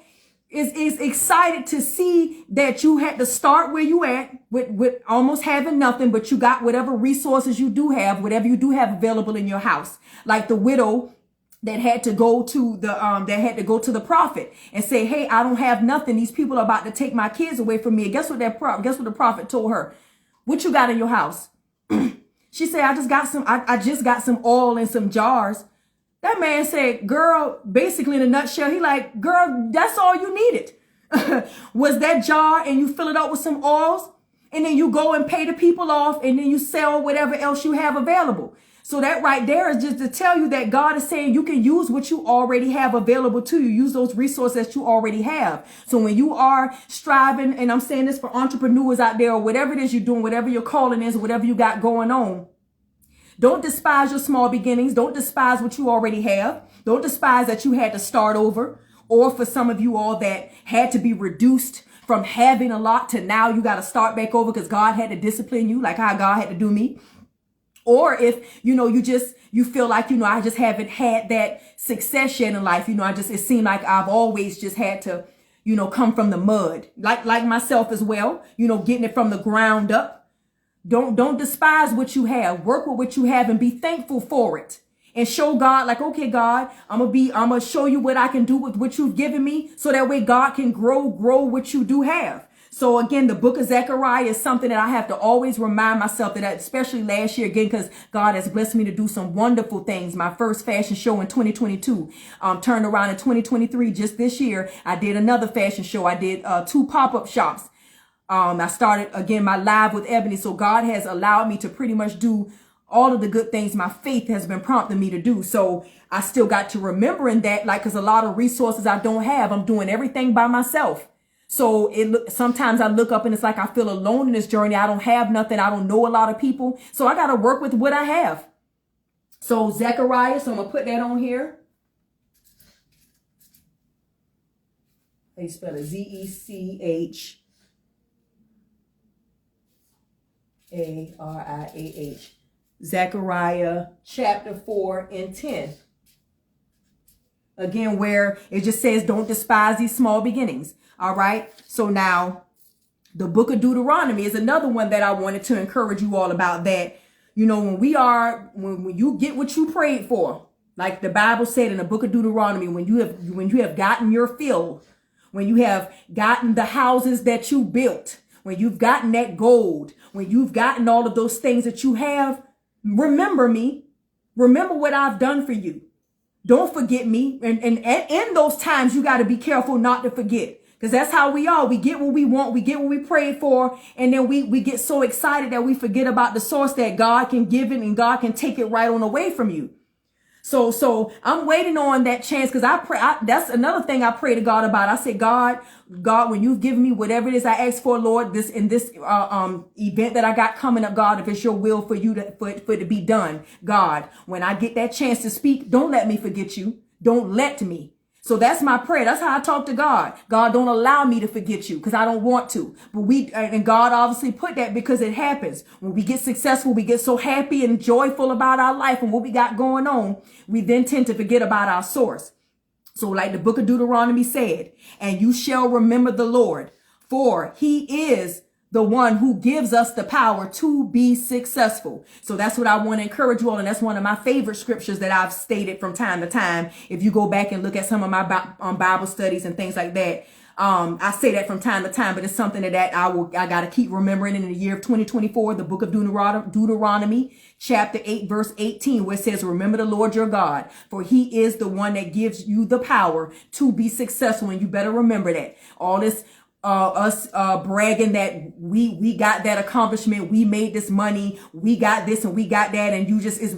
is excited to see that you had to start where you at with almost having nothing, but you got whatever resources you do have, whatever you do have available in your house. Like the widow that had to go to the prophet and say, hey, I don't have nothing. These people are about to take my kids away from me. And guess what the prophet told her? What you got in your house? She said, I just got some oil in some jars. That man said, girl, basically in a nutshell, he like, girl, that's all you needed. Was that jar, and you fill it up with some oils, and then you go and pay the people off, and then you sell whatever else you have available. So that right there is just to tell you that God is saying you can use what you already have available to you. Use those resources that you already have. So when you are striving, and I'm saying this for entrepreneurs out there, or whatever it is you're doing, whatever your calling is, or whatever you got going on, don't despise your small beginnings. Don't despise what you already have. Don't despise that you had to start over. Or for some of you all that had to be reduced from having a lot to now you got to start back over because God had to discipline you, like how God had to do me. Or if, you feel like, I just haven't had that success yet in life. It seemed like I've always just had to, come from the mud, like myself as well, getting it from the ground up. Don't despise what you have. Work with what you have and be thankful for it. And show God, like, okay, God, I'm going to show you what I can do with what you've given me. So that way God can grow what you do have. So again, the book of Zechariah is something that I have to always remind myself that, especially last year, again, because God has blessed me to do some wonderful things. My first fashion show in 2022 turned around in 2023. Just this year, I did another fashion show. I did 2 pop-up shops. I started, again, my Live with Ebony. So God has allowed me to pretty much do all of the good things my faith has been prompting me to do. So I still got to remembering that, because a lot of resources I don't have. I'm doing everything by myself. So sometimes I look up and it's like I feel alone in this journey. I don't have nothing. I don't know a lot of people. So I got to work with what I have. So Zechariah, so I'm going to put that on here. How you spell it? Zechariah. Zechariah chapter 4 and 10. Again, where it just says, don't despise these small beginnings. All right. So now the book of Deuteronomy is another one that I wanted to encourage you all about, that, when you get what you prayed for, like the Bible said in the book of Deuteronomy, when you have gotten your fill, when you have gotten the houses that you built, when you've gotten that gold, when you've gotten all of those things that you have, remember me, remember what I've done for you. Don't forget me. And in those times, you got to be careful not to forget. Because that's how we are. We get what we want. We get what we prayed for. And then we get so excited that we forget about the source that God can give it and God can take it right on away from you. So I'm waiting on that chance, because that's another thing I pray to God about. I said, God, when you've given me whatever it is I asked for, Lord, this event that I got coming up, God, if it's your will for it to be done, God, when I get that chance to speak, don't let me forget you. Don't let me. So that's my prayer. That's how I talk to God. God, don't allow me to forget you, because I don't want to. But and God obviously put that because it happens. When we get successful, we get so happy and joyful about our life and what we got going on, we then tend to forget about our source. So like the book of Deuteronomy said, and you shall remember the Lord, for he is the one who gives us the power to be successful. So that's what I want to encourage you all. And that's one of my favorite scriptures that I've stated from time to time. If you go back and look at some of my Bible studies and things like that, I say that from time to time, but it's something that I got to keep remembering. In the year of 2024, the book of Deuteronomy, chapter 8, verse 18, where it says, remember the Lord your God, for he is the one that gives you the power to be successful. And you better remember that. All this us bragging that we got that accomplishment, we made this money, we got this and we got that, and you just is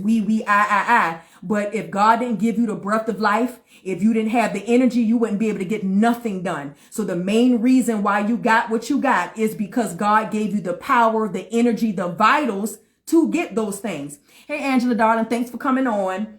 I. But if God didn't give you the breath of life, if you didn't have the energy, you wouldn't be able to get nothing done. So the main reason why you got what you got is because God gave you the power, the energy, the vitals to get those things. Hey, Angela, darling, thanks for coming on.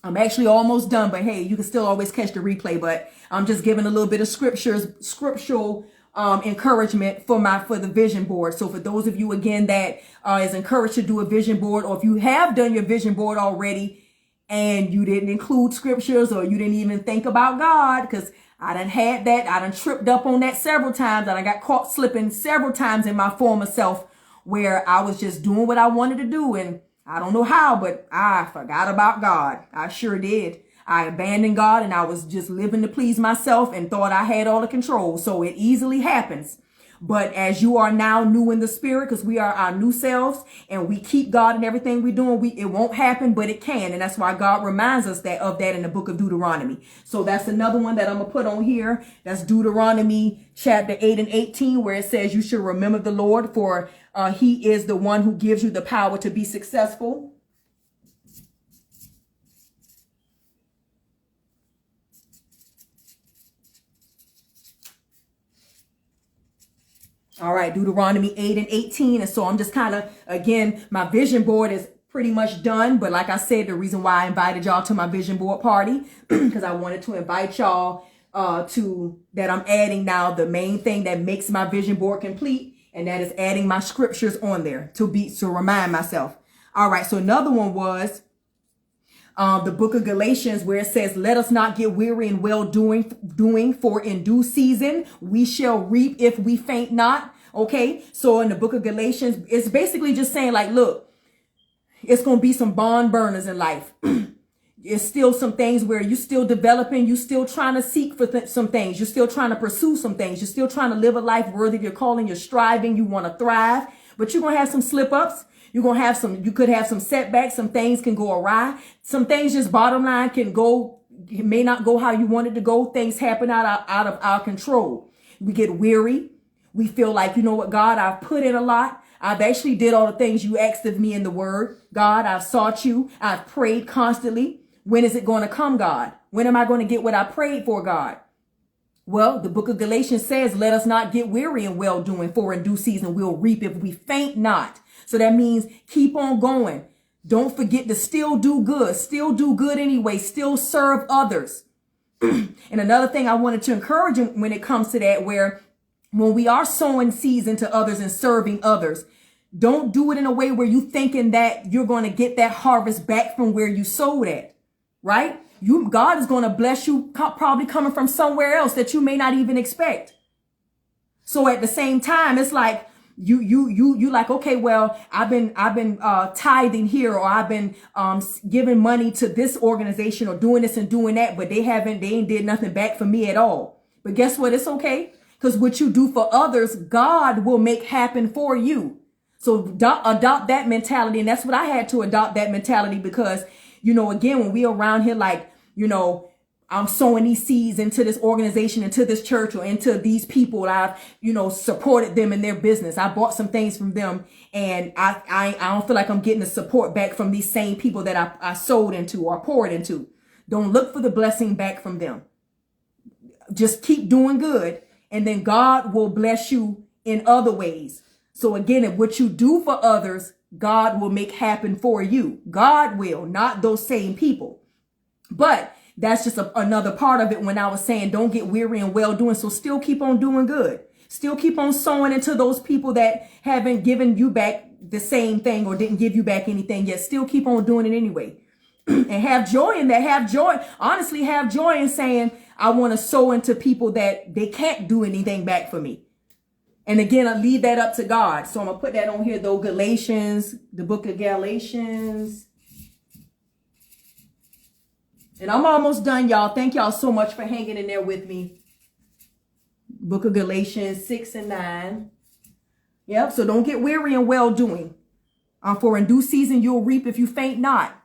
I'm actually almost done, but hey, you can still always catch the replay. But I'm just giving a little bit of scriptural encouragement for the vision board. So for those of you, again, that is encouraged to do a vision board, or if you have done your vision board already and you didn't include scriptures, or you didn't even think about God, because I done had that. I done tripped up on that several times, and I got caught slipping several times in my former self, where I was just doing what I wanted to do. And I don't know how, but I forgot about God. I sure did. I abandoned God and I was just living to please myself and thought I had all the control. So it easily happens. But as you are now new in the spirit, because we are our new selves and we keep God in everything we're doing, it won't happen, but it can. And that's why God reminds us of that in the book of Deuteronomy. So that's another one that I'm going to put on here. That's Deuteronomy chapter 8 and 18, where it says you should remember the Lord, for he is the one who gives you the power to be successful. All right, Deuteronomy 8 and 18. And so I'm just kind of, again, my vision board is pretty much done. But like I said, the reason why I invited y'all to my vision board party, because I wanted to invite y'all that I'm adding now the main thing that makes my vision board complete. And that is adding my scriptures on there to remind myself. All right, so another one was the book of Galatians, where it says, let us not get weary in well doing, for in due season we shall reap if we faint not. Okay, so in the book of Galatians, it's basically just saying like, look, it's going to be some barn burners in life. It's still some things where you're still developing, you're still trying to seek for some things, you're still trying to pursue some things, you're still trying to live a life worthy of your calling, you're striving, you want to thrive, but you're going to have some slip ups. You're going to have you could have some setbacks. Some things can go awry. Some things just bottom line it may not go how you want it to go. Things happen out of our control. We get weary. We feel like, you know what, God, I've put in a lot. I've actually did all the things you asked of me in the word. God, I've sought you. I've prayed constantly. When is it going to come, God? When am I going to get what I prayed for, God? Well, the book of Galatians says, let us not get weary in well doing, for in due season we'll reap if we faint not. So that means keep on going. Don't forget to still do good. Still do good anyway. Still serve others. And another thing I wanted to encourage you when it comes to that, where when we are sowing seeds into others and serving others, don't do it in a way where you thinking that you're going to get that harvest back from where you sowed at, right? God is going to bless you probably coming from somewhere else that you may not even expect. So at the same time, it's like, you like, okay, well, I've been tithing here, or I've been giving money to this organization, or doing this and doing that, but they ain't did nothing back for me at all. But guess what? It's okay, because what you do for others, God will make happen for you. So adopt that mentality, and that's what I had to adopt, that mentality, because again, when we around here, like, I'm sowing these seeds into this organization, into this church, or into these people. I've, supported them in their business. I bought some things from them, and I don't feel like I'm getting the support back from these same people that I sold into or poured into. Don't look for the blessing back from them. Just keep doing good, and then God will bless you in other ways. So again, if what you do for others, God will make happen for you. God will, not those same people. But that's just another part of it when I was saying don't get weary in well doing. So still keep on doing good. Still keep on sowing into those people that haven't given you back the same thing or didn't give you back anything yet. Still keep on doing it anyway. And have joy in that. Have joy. Honestly, have joy in saying, I want to sow into people that they can't do anything back for me. And again, I leave that up to God. So I'm going to put that on here, though. Galatians, the book of Galatians. And I'm almost done, y'all. Thank y'all so much for hanging in there with me. Book of Galatians 6 and 9. Yep. So don't get weary in well doing. For in due season you'll reap if you faint not.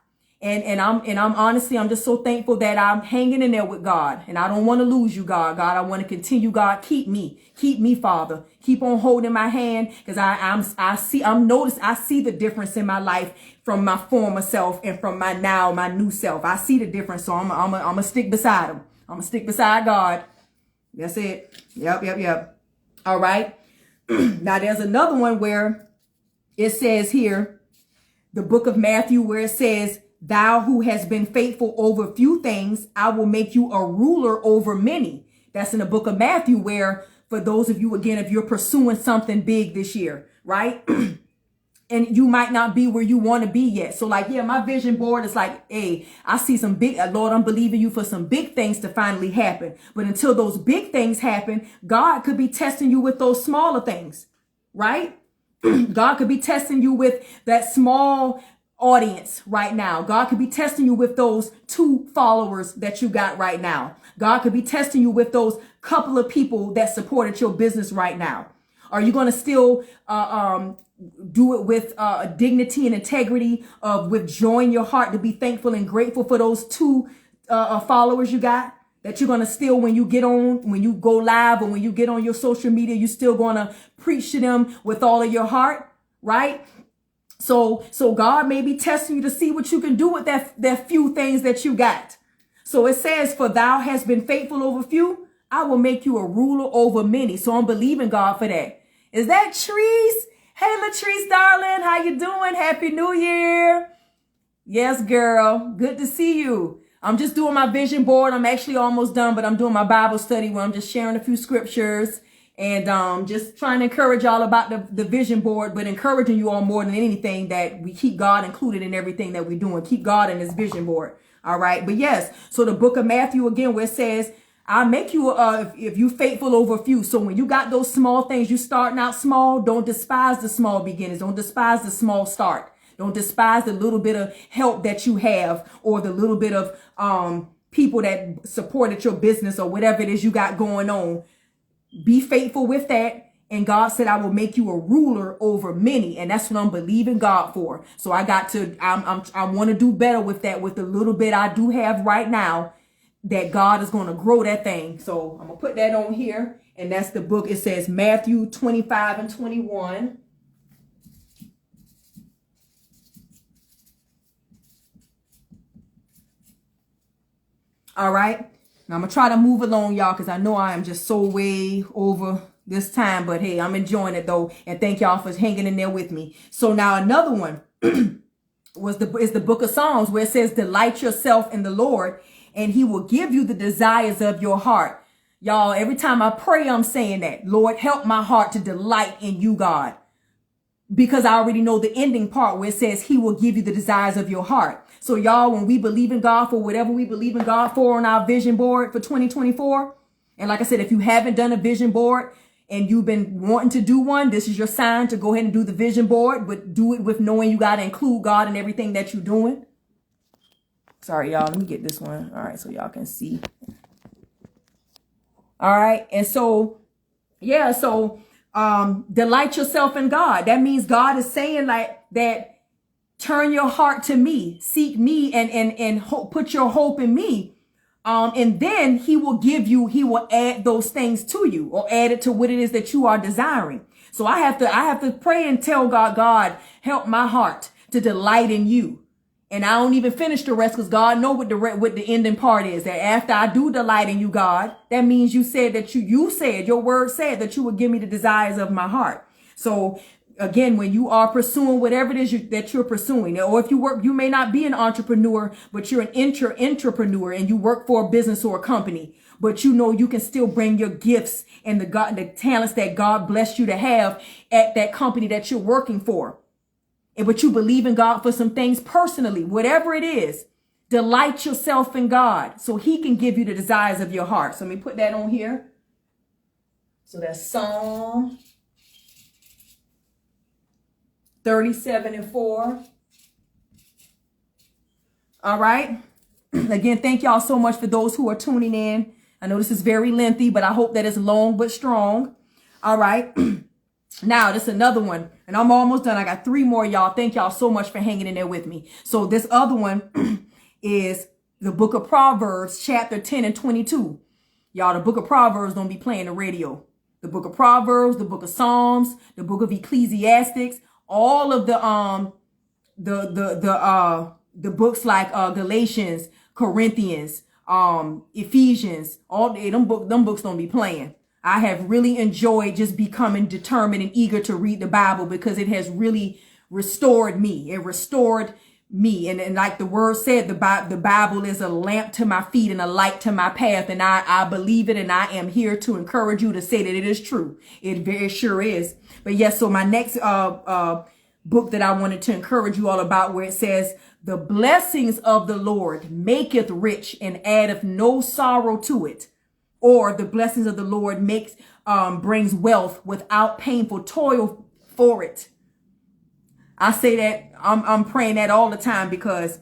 And I'm honestly, I'm just so thankful that I'm hanging in there with God, and I don't want to lose you, God. God, I want to continue. God, keep me, Father. Keep on holding my hand, because I see the difference in my life from my former self and from my new self. I see the difference. So I'm gonna stick beside him. I'm gonna stick beside God. That's it. Yep. All right. Now there's another one where it says here, the book of Matthew, where it says, thou who has been faithful over few things, I will make you a ruler over many. That's in the book of Matthew, where for those of you, again, if you're pursuing something big this year, right? And you might not be where you want to be yet. So like, yeah, my vision board is like, hey, I see some big, Lord, I'm believing you for some big things to finally happen. But until those big things happen, God could be testing you with those smaller things, right? God could be testing you with that small audience right now. God could be testing you with those 2 followers that you got right now. God could be testing you with those couple of people that supported your business right now. Are you going to still do it with dignity and integrity, of withdrawing your heart to be thankful and grateful for those 2 followers you got? That you're going to still, when you go live, or when you get on your social media, you're still going to preach to them with all of your heart, right? So God may be testing you to see what you can do with that few things that you got. So it says, for thou hast been faithful over few, I will make you a ruler over many. So I'm believing God for that. Is that Treese? Hey, Latrice, darling, how you doing? Happy New Year. Yes, girl. Good to see you. I'm just doing my vision board. I'm actually almost done, but I'm doing my Bible study where I'm just sharing a few scriptures and just trying to encourage y'all about the vision board, but encouraging you all more than anything that we keep God included in everything that we're doing. Keep God in this vision board. All right. But yes, so the book of Matthew again, where it says, I'll make you, if you faithful over a few. So when you got those small things, you starting out small, don't despise the small beginnings. Don't despise the small start. Don't despise the little bit of help that you have, or the little bit of people that supported your business, or whatever it is you got going on. Be faithful with that. And God said, I will make you a ruler over many. And that's what I'm believing God for. So I want to do better with that, with the little bit I do have right now, that God is going to grow that thing. So I'm going to put that on here. And that's the book. It says Matthew 25 and 21. All right. Now I'm going to try to move along, y'all, because I know I am just so way over this time. But hey, I'm enjoying it, though. And thank y'all for hanging in there with me. So now another one is the book of Psalms, where it says, delight yourself in the Lord, and he will give you the desires of your heart. Y'all, every time I pray, I'm saying that. Lord, help my heart to delight in you, God. Because I already know the ending part where it says he will give you the desires of your heart. So y'all, when we believe in God for whatever we believe in God for on our vision board for 2024, and like I said, if you haven't done a vision board and you've been wanting to do one, this is your sign to go ahead and do the vision board, but do it with knowing you got to include God in everything that you're doing. Sorry, y'all. Let me get this one. All right, so y'all can see. All right. And so, yeah, so delight yourself in God. That means God is saying like that, turn your heart to me, seek me, and put your hope in me. And then he will add those things to you, or add it to what it is that you are desiring. So I have to pray and tell God, help my heart to delight in you. And I don't even finish the rest, because God knows what the ending part is. That after I do delight in you, God, that means you said that your word said that you would give me the desires of my heart. So again, when you are pursuing whatever it is that you're pursuing, or if you may not be an entrepreneur, but you're an intrapreneur and you work for a business or a company, but you know you can still bring your gifts and the talents that God blessed you to have at that company that you're working for. But you believe in God for some things personally, whatever it is, delight yourself in God so he can give you the desires of your heart. So let me put that on here. So that's Psalm 37:4. All right. Again, thank y'all so much for those who are tuning in. I know this is very lengthy, but I hope that it's long but strong. All right. Now, this is another one, and I'm almost done. I got 3 more, y'all. Thank y'all so much for hanging in there with me. So this other one is the book of Proverbs, chapter 10 and 22. Y'all, the book of Proverbs don't be playing the radio. The book of Proverbs, the book of Psalms, the book of Ecclesiastics, all of the books like Galatians, Corinthians, Ephesians, all them books don't be playing. I have really enjoyed just becoming determined and eager to read the Bible, because it has really restored me. It restored me. And like the word said, the Bible is a lamp to my feet and a light to my path. And I believe it. And I am here to encourage you to say that it is true. It very sure is. But yes, so my next book that I wanted to encourage you all about, where it says, the blessings of the Lord maketh rich and addeth no sorrow to it. Or the blessings of the Lord brings wealth without painful toil for it. I say that I'm praying that all the time, because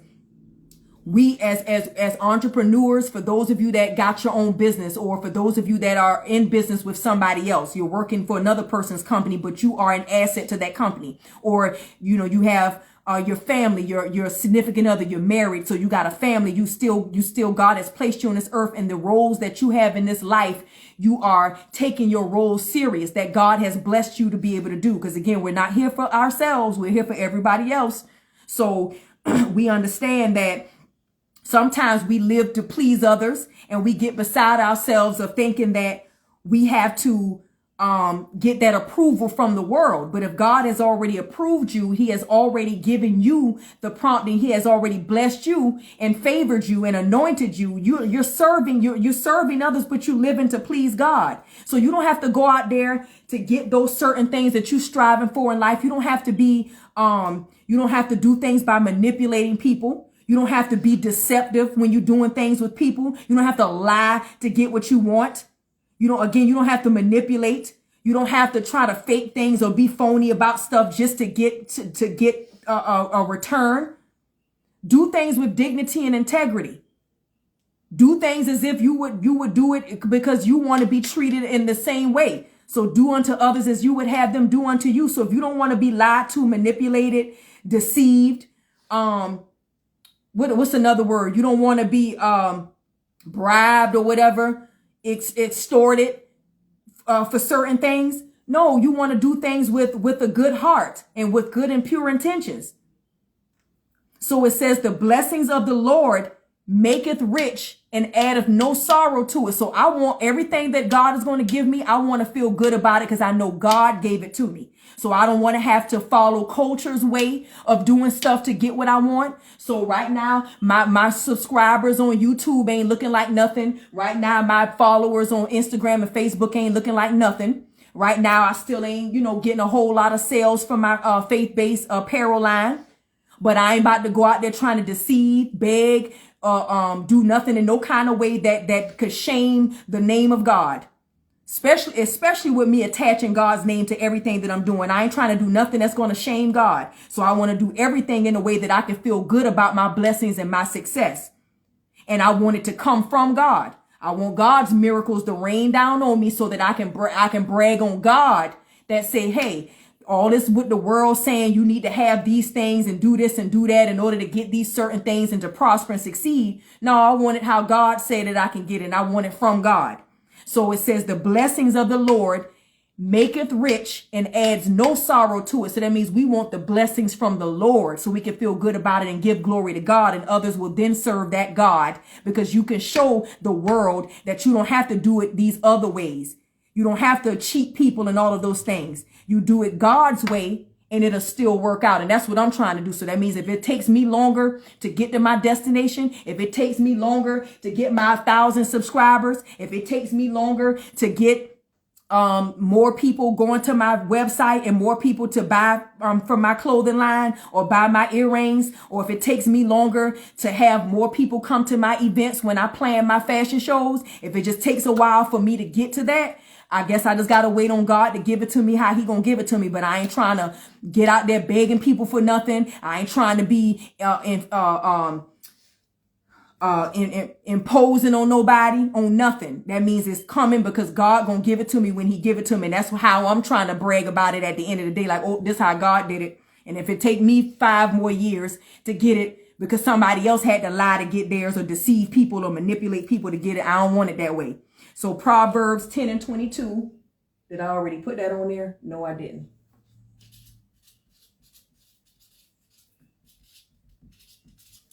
we as entrepreneurs, for those of you that got your own business, or for those of you that are in business with somebody else, you're working for another person's company, but you are an asset to that company. Or, you know, you have your family, your significant other, you're married, so you got a family, you still, God has placed you on this earth, and the roles that you have in this life, you are taking your roles serious, that God has blessed you to be able to do. Because again, we're not here for ourselves, we're here for everybody else. So we understand that sometimes we live to please others, and we get beside ourselves of thinking that we have to get that approval from the world. But if God has already approved you, he has already given you the prompting, he has already blessed you and favored you and anointed you. You're serving others, but you living to please God. So you don't have to go out there to get those certain things that you're striving for in life. You don't have to be, you don't have to do things by manipulating people. You don't have to be deceptive when you're doing things with people. You don't have to lie to get what you want. You don't have to manipulate. You don't have to try to fake things or be phony about stuff just to get a return. Do things with dignity and integrity. Do things as if you would do it because you want to be treated in the same way. So do unto others as you would have them do unto you. So if you don't want to be lied to, manipulated, deceived, what's another word? You don't want to be bribed or whatever, extorted for certain things. No, you want to do things with a good heart and with good and pure intentions. So it says the blessings of the Lord maketh rich and addeth no sorrow to it. So I want everything that God is going to give me, I want to feel good about it because I know God gave it to me. So I don't want to have to follow culture's way of doing stuff to get what I want. So right now, my subscribers on YouTube ain't looking like nothing. Right now, my followers on Instagram and Facebook ain't looking like nothing. Right now, I still ain't, getting a whole lot of sales from my faith-based apparel line. But I ain't about to go out there trying to deceive, beg, do nothing in no kind of way that could shame the name of God. Especially with me attaching God's name to everything that I'm doing. I ain't trying to do nothing that's going to shame God. So I want to do everything in a way that I can feel good about my blessings and my success. And I want it to come from God. I want God's miracles to rain down on me so that I can brag on God, that say, hey, all this with the world saying you need to have these things and do this and do that in order to get these certain things and to prosper and succeed. No, I want it how God said that I can get it, and I want it from God. So it says the blessings of the Lord maketh rich and adds no sorrow to it. So that means we want the blessings from the Lord so we can feel good about it and give glory to God, and others will then serve that God, because you can show the world that you don't have to do it these other ways. You don't have to cheat people and all of those things. You do it God's way and it'll still work out. And that's what I'm trying to do. So that means if it takes me longer to get to my destination, if it takes me longer to get my 1,000 subscribers, if it takes me longer to get more people going to my website and more people to buy from my clothing line or buy my earrings, or if it takes me longer to have more people come to my events when I plan my fashion shows, if it just takes a while for me to get to that, I guess I just got to wait on God to give it to me how he going to give it to me. But I ain't trying to get out there begging people for nothing. I ain't trying to be imposing on nobody, on nothing. That means it's coming because God gonna give it to me when he give it to me. And that's how I'm trying to brag about it at the end of the day. Like, oh, this how God did it. And if it take me 5 more years to get it because somebody else had to lie to get theirs or deceive people or manipulate people to get it, I don't want it that way. So Proverbs 10 and 22. Did I already put that on there? No, I didn't.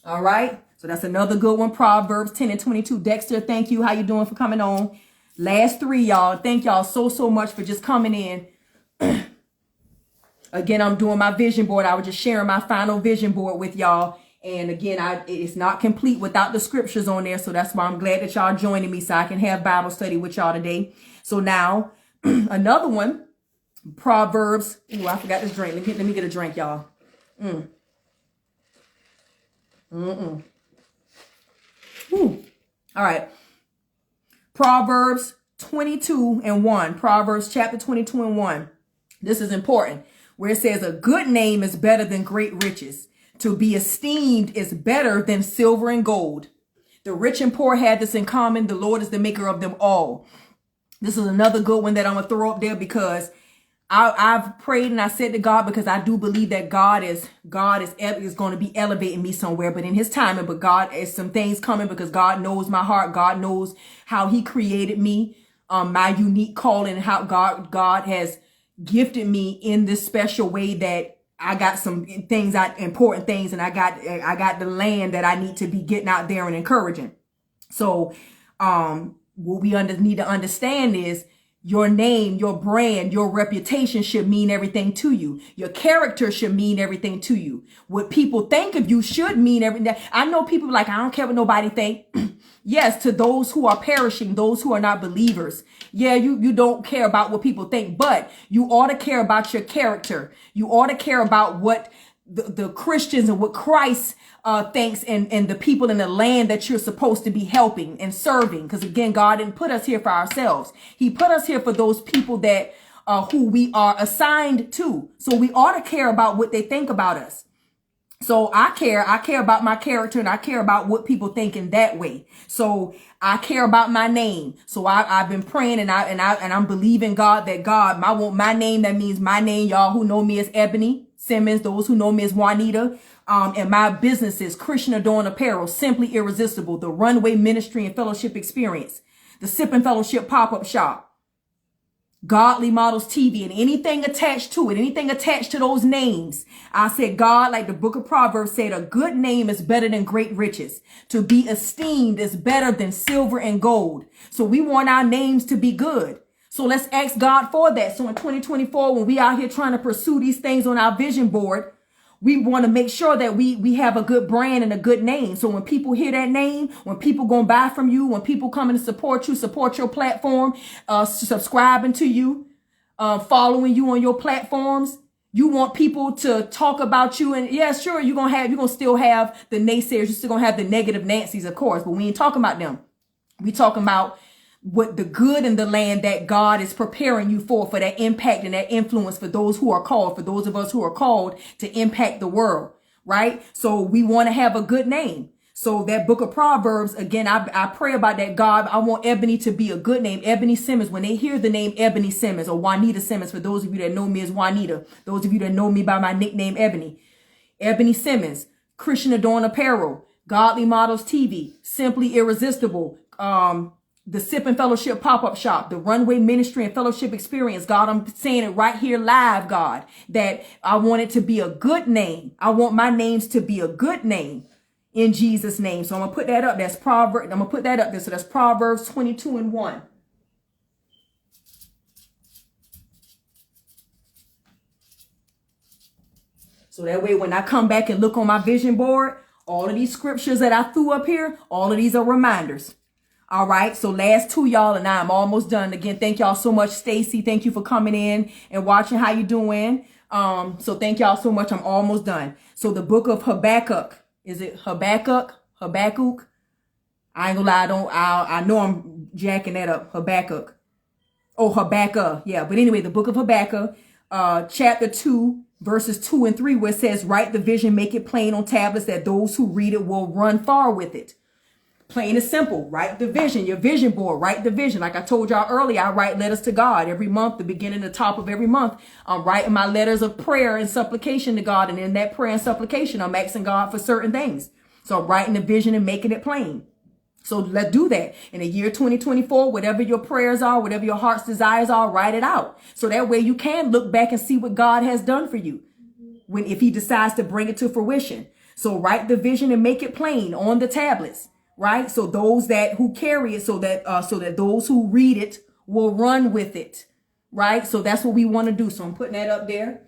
All right. So that's another good one. Proverbs 10 and 22. Dexter, thank you. How you doing for coming on? Last 3, y'all. Thank y'all so much for just coming in. Again, I'm doing my vision board. I was just sharing my final vision board with y'all. And again, it's not complete without the scriptures on there. So that's why I'm glad that y'all joining me so I can have Bible study with y'all today. So now another one, Proverbs. Ooh, I forgot this drink. Let me get a drink, y'all. Ooh. All right. Proverbs 22 and 1. Proverbs chapter 22 and 1. This is important. where it says a good name is better than great riches. To be esteemed is better than silver and gold. The rich and poor had this in common. The Lord is the maker of them all. This is another good one that I'm going to throw up there because I've prayed and I said to God, because I do believe that God is going to be elevating me somewhere, but in his timing. But God is some things coming because God knows my heart. God knows how he created me, my unique calling, and how God has gifted me in this special way that I got some things, important things, and I got the land that I need to be getting out there and encouraging. So, what we need to understand is your name, your brand, your reputation should mean everything to you. Your character should mean everything to you. What people think of you should mean everything. I know people like, I don't care what nobody think. Yes, to those who are perishing, those who are not believers. Yeah, you don't care about what people think, but you ought to care about your character. You ought to care about what the Christians and what Christ thinks and the people in the land that you're supposed to be helping and serving. Because again, God didn't put us here for ourselves. He put us here for those people that who we are assigned to. So we ought to care about what they think about us. So I care about my character, and I care about what people think in that way. So I care about my name. So I've been praying and I'm believing God that God, I want my name. That means my name, y'all who know me as Ebony Simmons, those who know me as Juanita. And my business is Christian Adorned Apparel, Simply Irresistible, the Runway Ministry and Fellowship Experience, the Sip and Fellowship Pop-Up Shop, Godly Models TV, and anything attached to it, anything attached to those names. I said, God, like the book of Proverbs said, a good name is better than great riches. To be esteemed is better than silver and gold. So we want our names to be good. So let's ask God for that. So in 2024, when we out here trying to pursue these things on our vision board, we want to make sure that we have a good brand and a good name. So when people hear that name, when people going to buy from you, when people coming to support you, support your platform, subscribing to you, following you on your platforms, you want people to talk about you. And yeah, sure, you're going to still have the naysayers. You're still going to have the negative Nancy's, of course, but we ain't talking about them. We talking about what the good in the land that God is preparing you for that impact and that influence for those who are called, for those of us who are called to impact the world, right? So we want to have a good name. So that book of Proverbs, again, I pray about that. God, I want Ebony to be a good name. Ebony Simmons, when they hear the name Ebony Simmons or Juanita Simmons, for those of you that know me as Juanita, those of you that know me by my nickname, Ebony Simmons, Christian Adorned Apparel, Godly Models TV, Simply Irresistible, the Sip and Fellowship Pop-Up Shop, the Runway Ministry and Fellowship Experience. God, I'm saying it right here live, God, that I want it to be a good name. I want my names to be a good name in Jesus' name. So I'm going to put that up. That's Proverbs. I'm going to put that up there. So that's Proverbs 22:1. So that way, when I come back and look on my vision board, all of these scriptures that I threw up here, all of these are reminders. All right. So last two, y'all, and I'm almost done. Again, thank y'all so much. Stacy, thank you for coming in and watching. How you doing? So thank y'all so much. I'm almost done. So the book of Habakkuk, is it Habakkuk? Habakkuk? I ain't gonna lie. I know I'm jacking that up. Habakkuk. Oh, Habakkuk. Yeah. But anyway, the book of Habakkuk, chapter 2, verses 2 and 3, where it says, write the vision, make it plain on tablets that those who read it will run far with it. Plain and simple. Write the vision, your vision board. Write the vision. Like I told y'all earlier, I write letters to God every month, the beginning, the top of every month. I'm writing my letters of prayer and supplication to God. And in that prayer and supplication, I'm asking God for certain things. So I'm writing the vision and making it plain. So let's do that. In the year 2024, whatever your prayers are, whatever your heart's desires are, write it out. So that way you can look back and see what God has done for you if he decides to bring it to fruition. So write the vision and make it plain on the tablets. Right. So those who carry it, so that those who read it will run with it. Right. So that's what we want to do. So I'm putting that up there.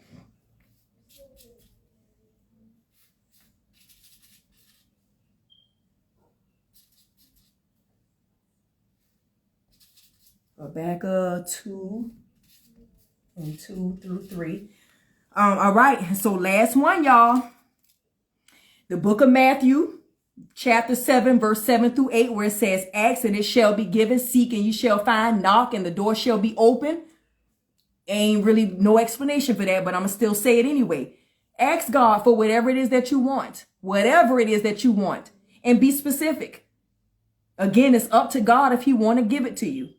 Habakkuk 2 and 2 through 3. All right. So last one, y'all. The book of Matthew, chapter 7, verse 7 through 8, where it says, ask and it shall be given, seek and you shall find, knock and the door shall be open. Ain't really no explanation for that, but I'm going to still say it anyway. Ask God for whatever it is that you want. Whatever it is that you want. And be specific. Again, it's up to God if he want to give it to you.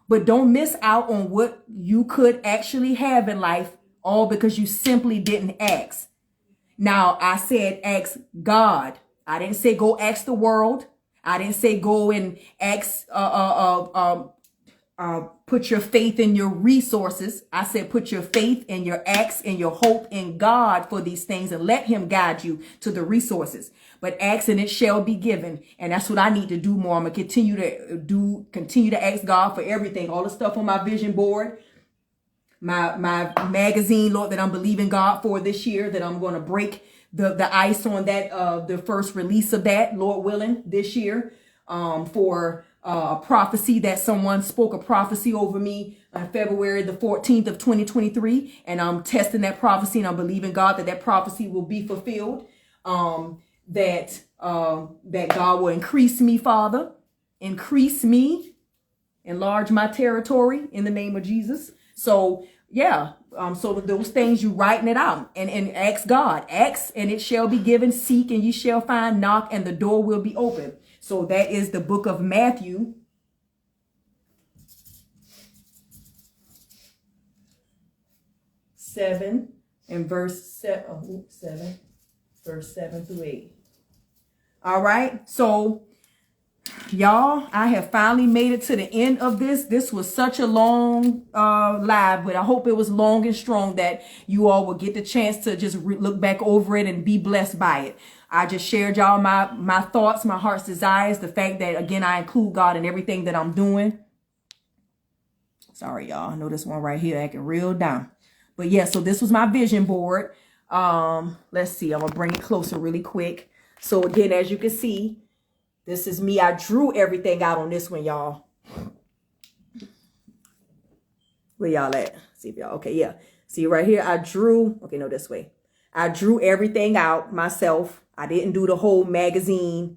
But don't miss out on what you could actually have in life, all because you simply didn't ask. Now, I said ask God. I didn't say go ask the world. I didn't say go and ask, put your faith in your resources. I said put your faith and your acts and your hope in God for these things and let him guide you to the resources. But ask and it shall be given. And that's what I need to do more. I'm going to continue to ask God for everything. All the stuff on my vision board, my magazine, Lord, that I'm believing God for this year, that I'm going to break the ice on that, the first release of that, Lord willing, this year, for a prophecy that someone spoke a prophecy over me on February the 14th of 2023. And I'm testing that prophecy and I'm believing God that prophecy will be fulfilled. That God will increase me, Father, increase me, enlarge my territory in the name of Jesus. So yeah, so those things, you writing it out and ask God, ask and it shall be given, seek and you shall find, knock and the door will be open. So that is the book of Matthew. Verse 7 through 8. All right. So y'all, I have finally made it to the end of this. This was such a long live, but I hope it was long and strong that you all will get the chance to just look back over it and be blessed by it. I just shared y'all my thoughts, my heart's desires, the fact that, again, I include God in everything that I'm doing. Sorry, y'all. I know this one right here acting real down. But yeah, so this was my vision board. Let's see. I'm going to bring it closer really quick. So again, as you can see, this is me. I drew everything out on this one, y'all. Where y'all at? See if y'all, okay, yeah. See right here, I drew, okay, no, this way. I drew everything out myself. I didn't do the whole magazine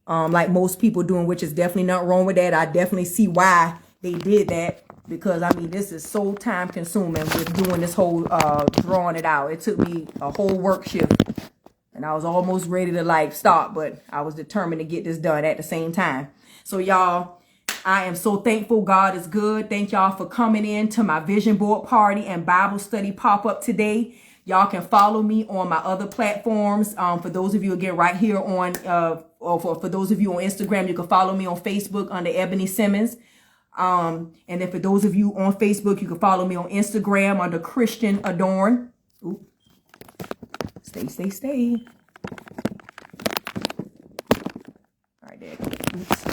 like most people doing, which is definitely not wrong with that. I definitely see why they did that, because I mean, this is so time consuming with doing this whole drawing it out. It took me a whole work shift. And I was almost ready to like stop, but I was determined to get this done at the same time. So y'all, I am so thankful. God is good. Thank y'all for coming in to my vision board party and Bible study pop-up today. Y'all can follow me on my other platforms. For those of you, again, right here on, or for those of you on Instagram, you can follow me on Facebook under Ebony Simmons. And then for those of you on Facebook, you can follow me on Instagram under Christian Adorn. Ooh. Stay. All right, there. Oops.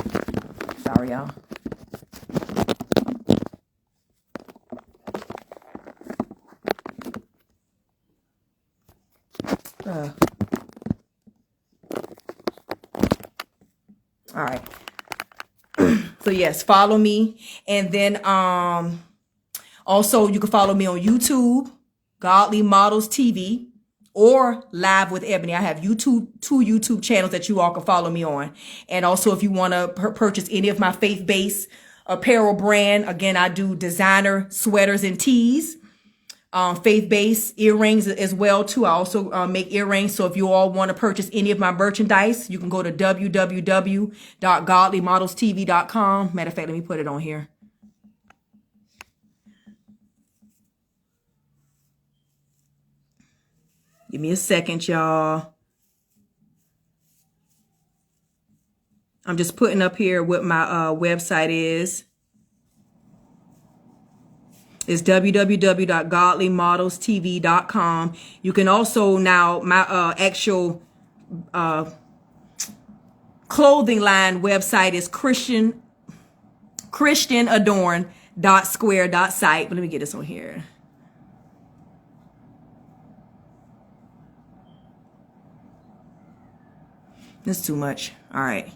Sorry, y'all. All right. So yes, follow me. And then also you can follow me on YouTube, Godly Models TV, or Live with Ebony. I have two YouTube channels that you all can follow me on. And also if you want to purchase any of my faith-based apparel brand, again, I do designer sweaters and tees. Faith-based earrings as well too. I also make earrings. So if you all want to purchase any of my merchandise, you can go to www.godlymodelstv.com. Matter of fact, let me put it on here. Give me a second, y'all. I'm just putting up here what my website is. It's www.godlymodelstv.com. You can also now, my actual clothing line website is christianadorn.square.site. But let me get this on here. That's too much. All right.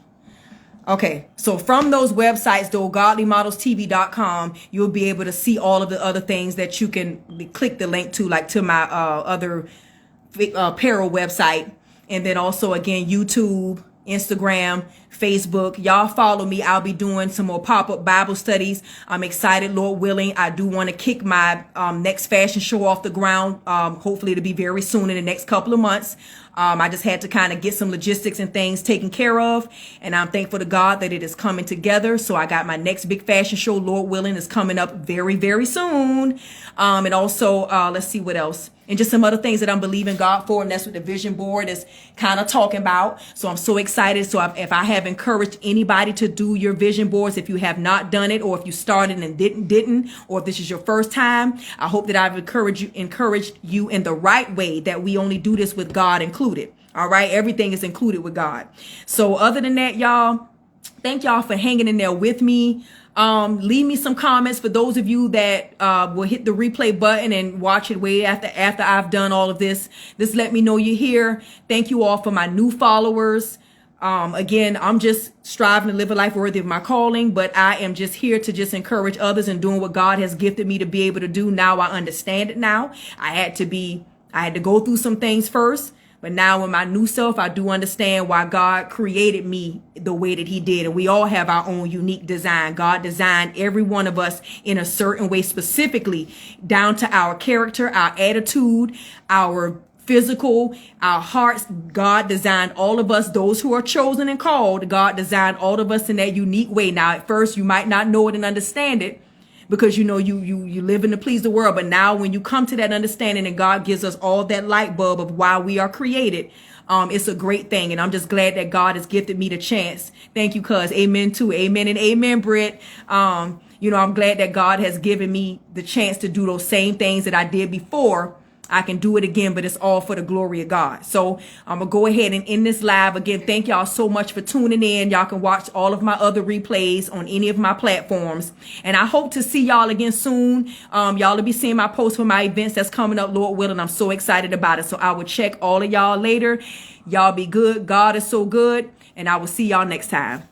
Okay, so from those websites, though, godlymodelstv.com, you'll be able to see all of the other things that you can click the link to, like to my other apparel website. And then also, again, YouTube, Instagram, Facebook. Y'all follow me. I'll be doing some more pop-up Bible studies. I'm excited, Lord willing. I do want to kick my next fashion show off the ground. Hopefully it'll be very soon in the next couple of months. I just had to kind of get some logistics and things taken care of. And I'm thankful to God that it is coming together. So I got my next big fashion show, Lord willing, is coming up very, very soon. And also, let's see what else. And just some other things that I'm believing God for. And that's what the vision board is kind of talking about. So I'm so excited. So if I have encouraged anybody to do your vision boards, if you have not done it, or if you started and didn't, or if this is your first time, I hope that I've encouraged you in the right way, that we only do this with God included. All right. Everything is included with God. So other than that, y'all, thank y'all for hanging in there with me. Leave me some comments for those of you that will hit the replay button and watch it way after I've done all of this. Just let me know you're here. Thank you all for my new followers. Again, I'm just striving to live a life worthy of my calling, but I am just here to just encourage others and doing what God has gifted me to be able to do. Now I understand it now. I had to go through some things first. But now in my new self, I do understand why God created me the way that he did. And we all have our own unique design. God designed every one of us in a certain way, specifically down to our character, our attitude, our physical, our hearts. God designed all of us, those who are chosen and called. God designed all of us in that unique way. Now, at first, you might not know it and understand it, because you live in to please the world. But now when you come to that understanding and God gives us all that light bulb of why we are created, it's a great thing. And I'm just glad that God has gifted me the chance. Thank you, cuz. Amen too. Amen and amen, Britt. I'm glad that God has given me the chance to do those same things that I did before. I can do it again, but it's all for the glory of God. So I'm going to go ahead and end this live. Again, thank y'all so much for tuning in. Y'all can watch all of my other replays on any of my platforms. And I hope to see y'all again soon. Y'all will be seeing my posts for my events that's coming up, Lord willing. I'm so excited about it. So I will check all of y'all later. Y'all be good. God is so good. And I will see y'all next time.